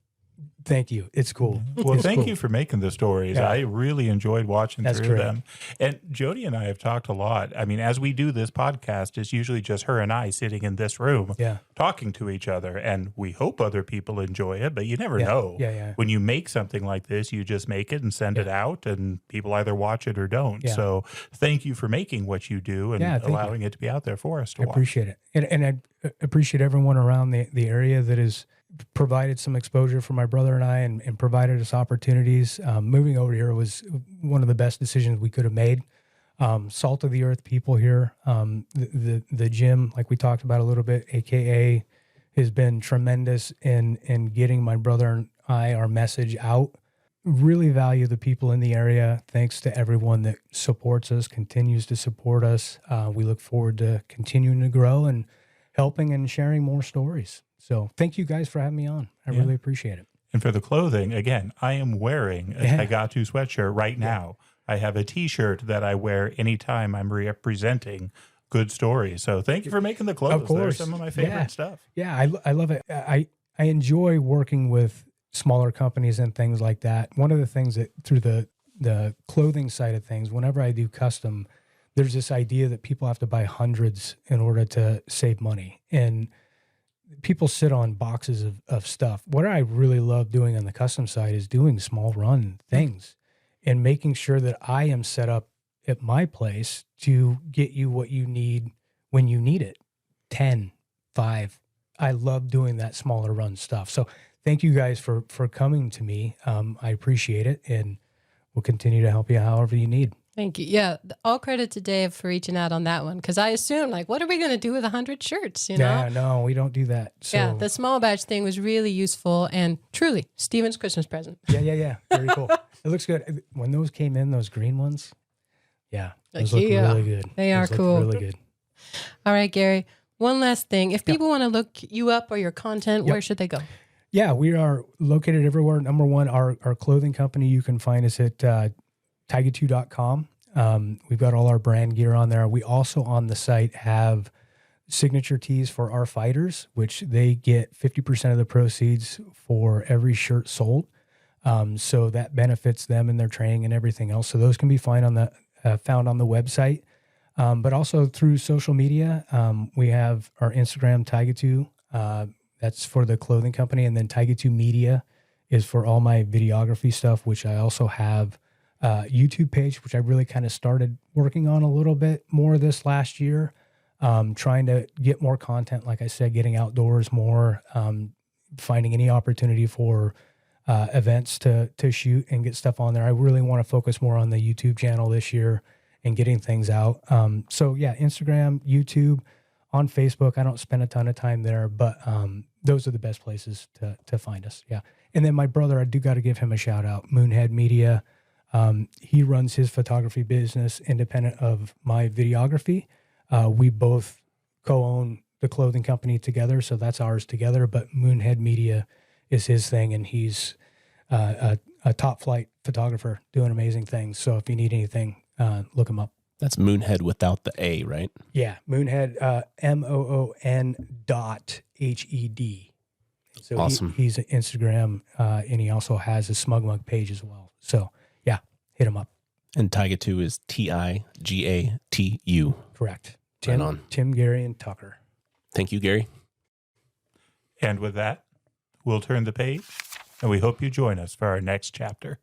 thank you. It's cool. Well, thank you for making the stories. Yeah. I really enjoyed watching through them. And Jody and I have talked a lot. I mean, as we do this podcast, it's usually just her and I sitting in this room talking to each other. And we hope other people enjoy it, but you never know. Yeah. When you make something like this, you just make it and send it out, and people either watch it or don't. Yeah. So thank you for making what you do and allowing it to be out there for us to watch. I appreciate it. And I appreciate everyone around the area that is provided some exposure for my brother and I, and provided us opportunities. Moving over here was one of the best decisions we could have made. Salt of the earth people here. The gym, like we talked about a little bit, AKA, has been tremendous in getting my brother and I, our message out. really value the people in the area. Thanks to everyone that supports us, continues to support us. We look forward to continuing to grow and helping and sharing more stories. So thank you guys for having me on. I really appreciate it. And for the clothing, again, I am wearing a Tigatu sweatshirt right now. I have a T-shirt that I wear anytime I'm representing good stories. So thank you for making the clothes. Of course. They're some of my favorite stuff. Yeah, I love it. I enjoy working with smaller companies and things like that. One of the things that through the clothing side of things, whenever I do custom, there's this idea that people have to buy hundreds in order to save money. And people sit on boxes of stuff. What I really love doing on the custom side is doing small run things and making sure that I am set up at my place to get you what you need when you need it. 10, 5. I love doing that smaller run stuff. So thank you guys for coming to me. I appreciate it, and we'll continue to help you however you need. Thank you. Yeah, all credit to Dave for reaching out on that one, because I assumed, like, what are we going to do with 100 shirts, you know? Yeah, no, we don't do that. So. Yeah, the small batch thing was really useful and truly Steven's Christmas present. Yeah. Very cool. It looks good. When those came in, those green ones, those look really good. They are cool. Really good. All right, Gary, one last thing. If people want to look you up or your content, where should they go? Yeah, we are located everywhere. Number one, our clothing company, you can find us at Tigatu.com. We've got all our brand gear on there. We also on the site have signature tees for our fighters, which they get 50% of the proceeds for every shirt sold. So that benefits them in their training and everything else. So those can be found on the website, but also through social media. We have our Instagram, Tigatu. That's for the clothing company. And then Tigatu Media is for all my videography stuff, which I also have YouTube page, which I really kind of started working on a little bit more this last year, trying to get more content. Like I said, getting outdoors more, finding any opportunity for events to shoot and get stuff on there. I really want to focus more on the YouTube channel this year and getting things out. So yeah, Instagram, YouTube, on Facebook. I don't spend a ton of time there, but those are the best places to find us. Yeah. And then my brother, I do got to give him a shout out, Moonhead Media. He runs his photography business independent of my videography. We both co-own the clothing company together, so that's ours together, but Moonhead Media is his thing, and he's a top flight photographer doing amazing things. So if you need anything, look him up. That's Moonhead without the A, right? Yeah, Moonhead, MOON.HED. So awesome. He's an Instagram, and he also has a Smug Mug page as well. So yeah, hit him up. And Tigatu is TIGATU. Correct. Tim, Gary, and Tucker. Thank you, Gary. And with that, we'll turn the page, and we hope you join us for our next chapter.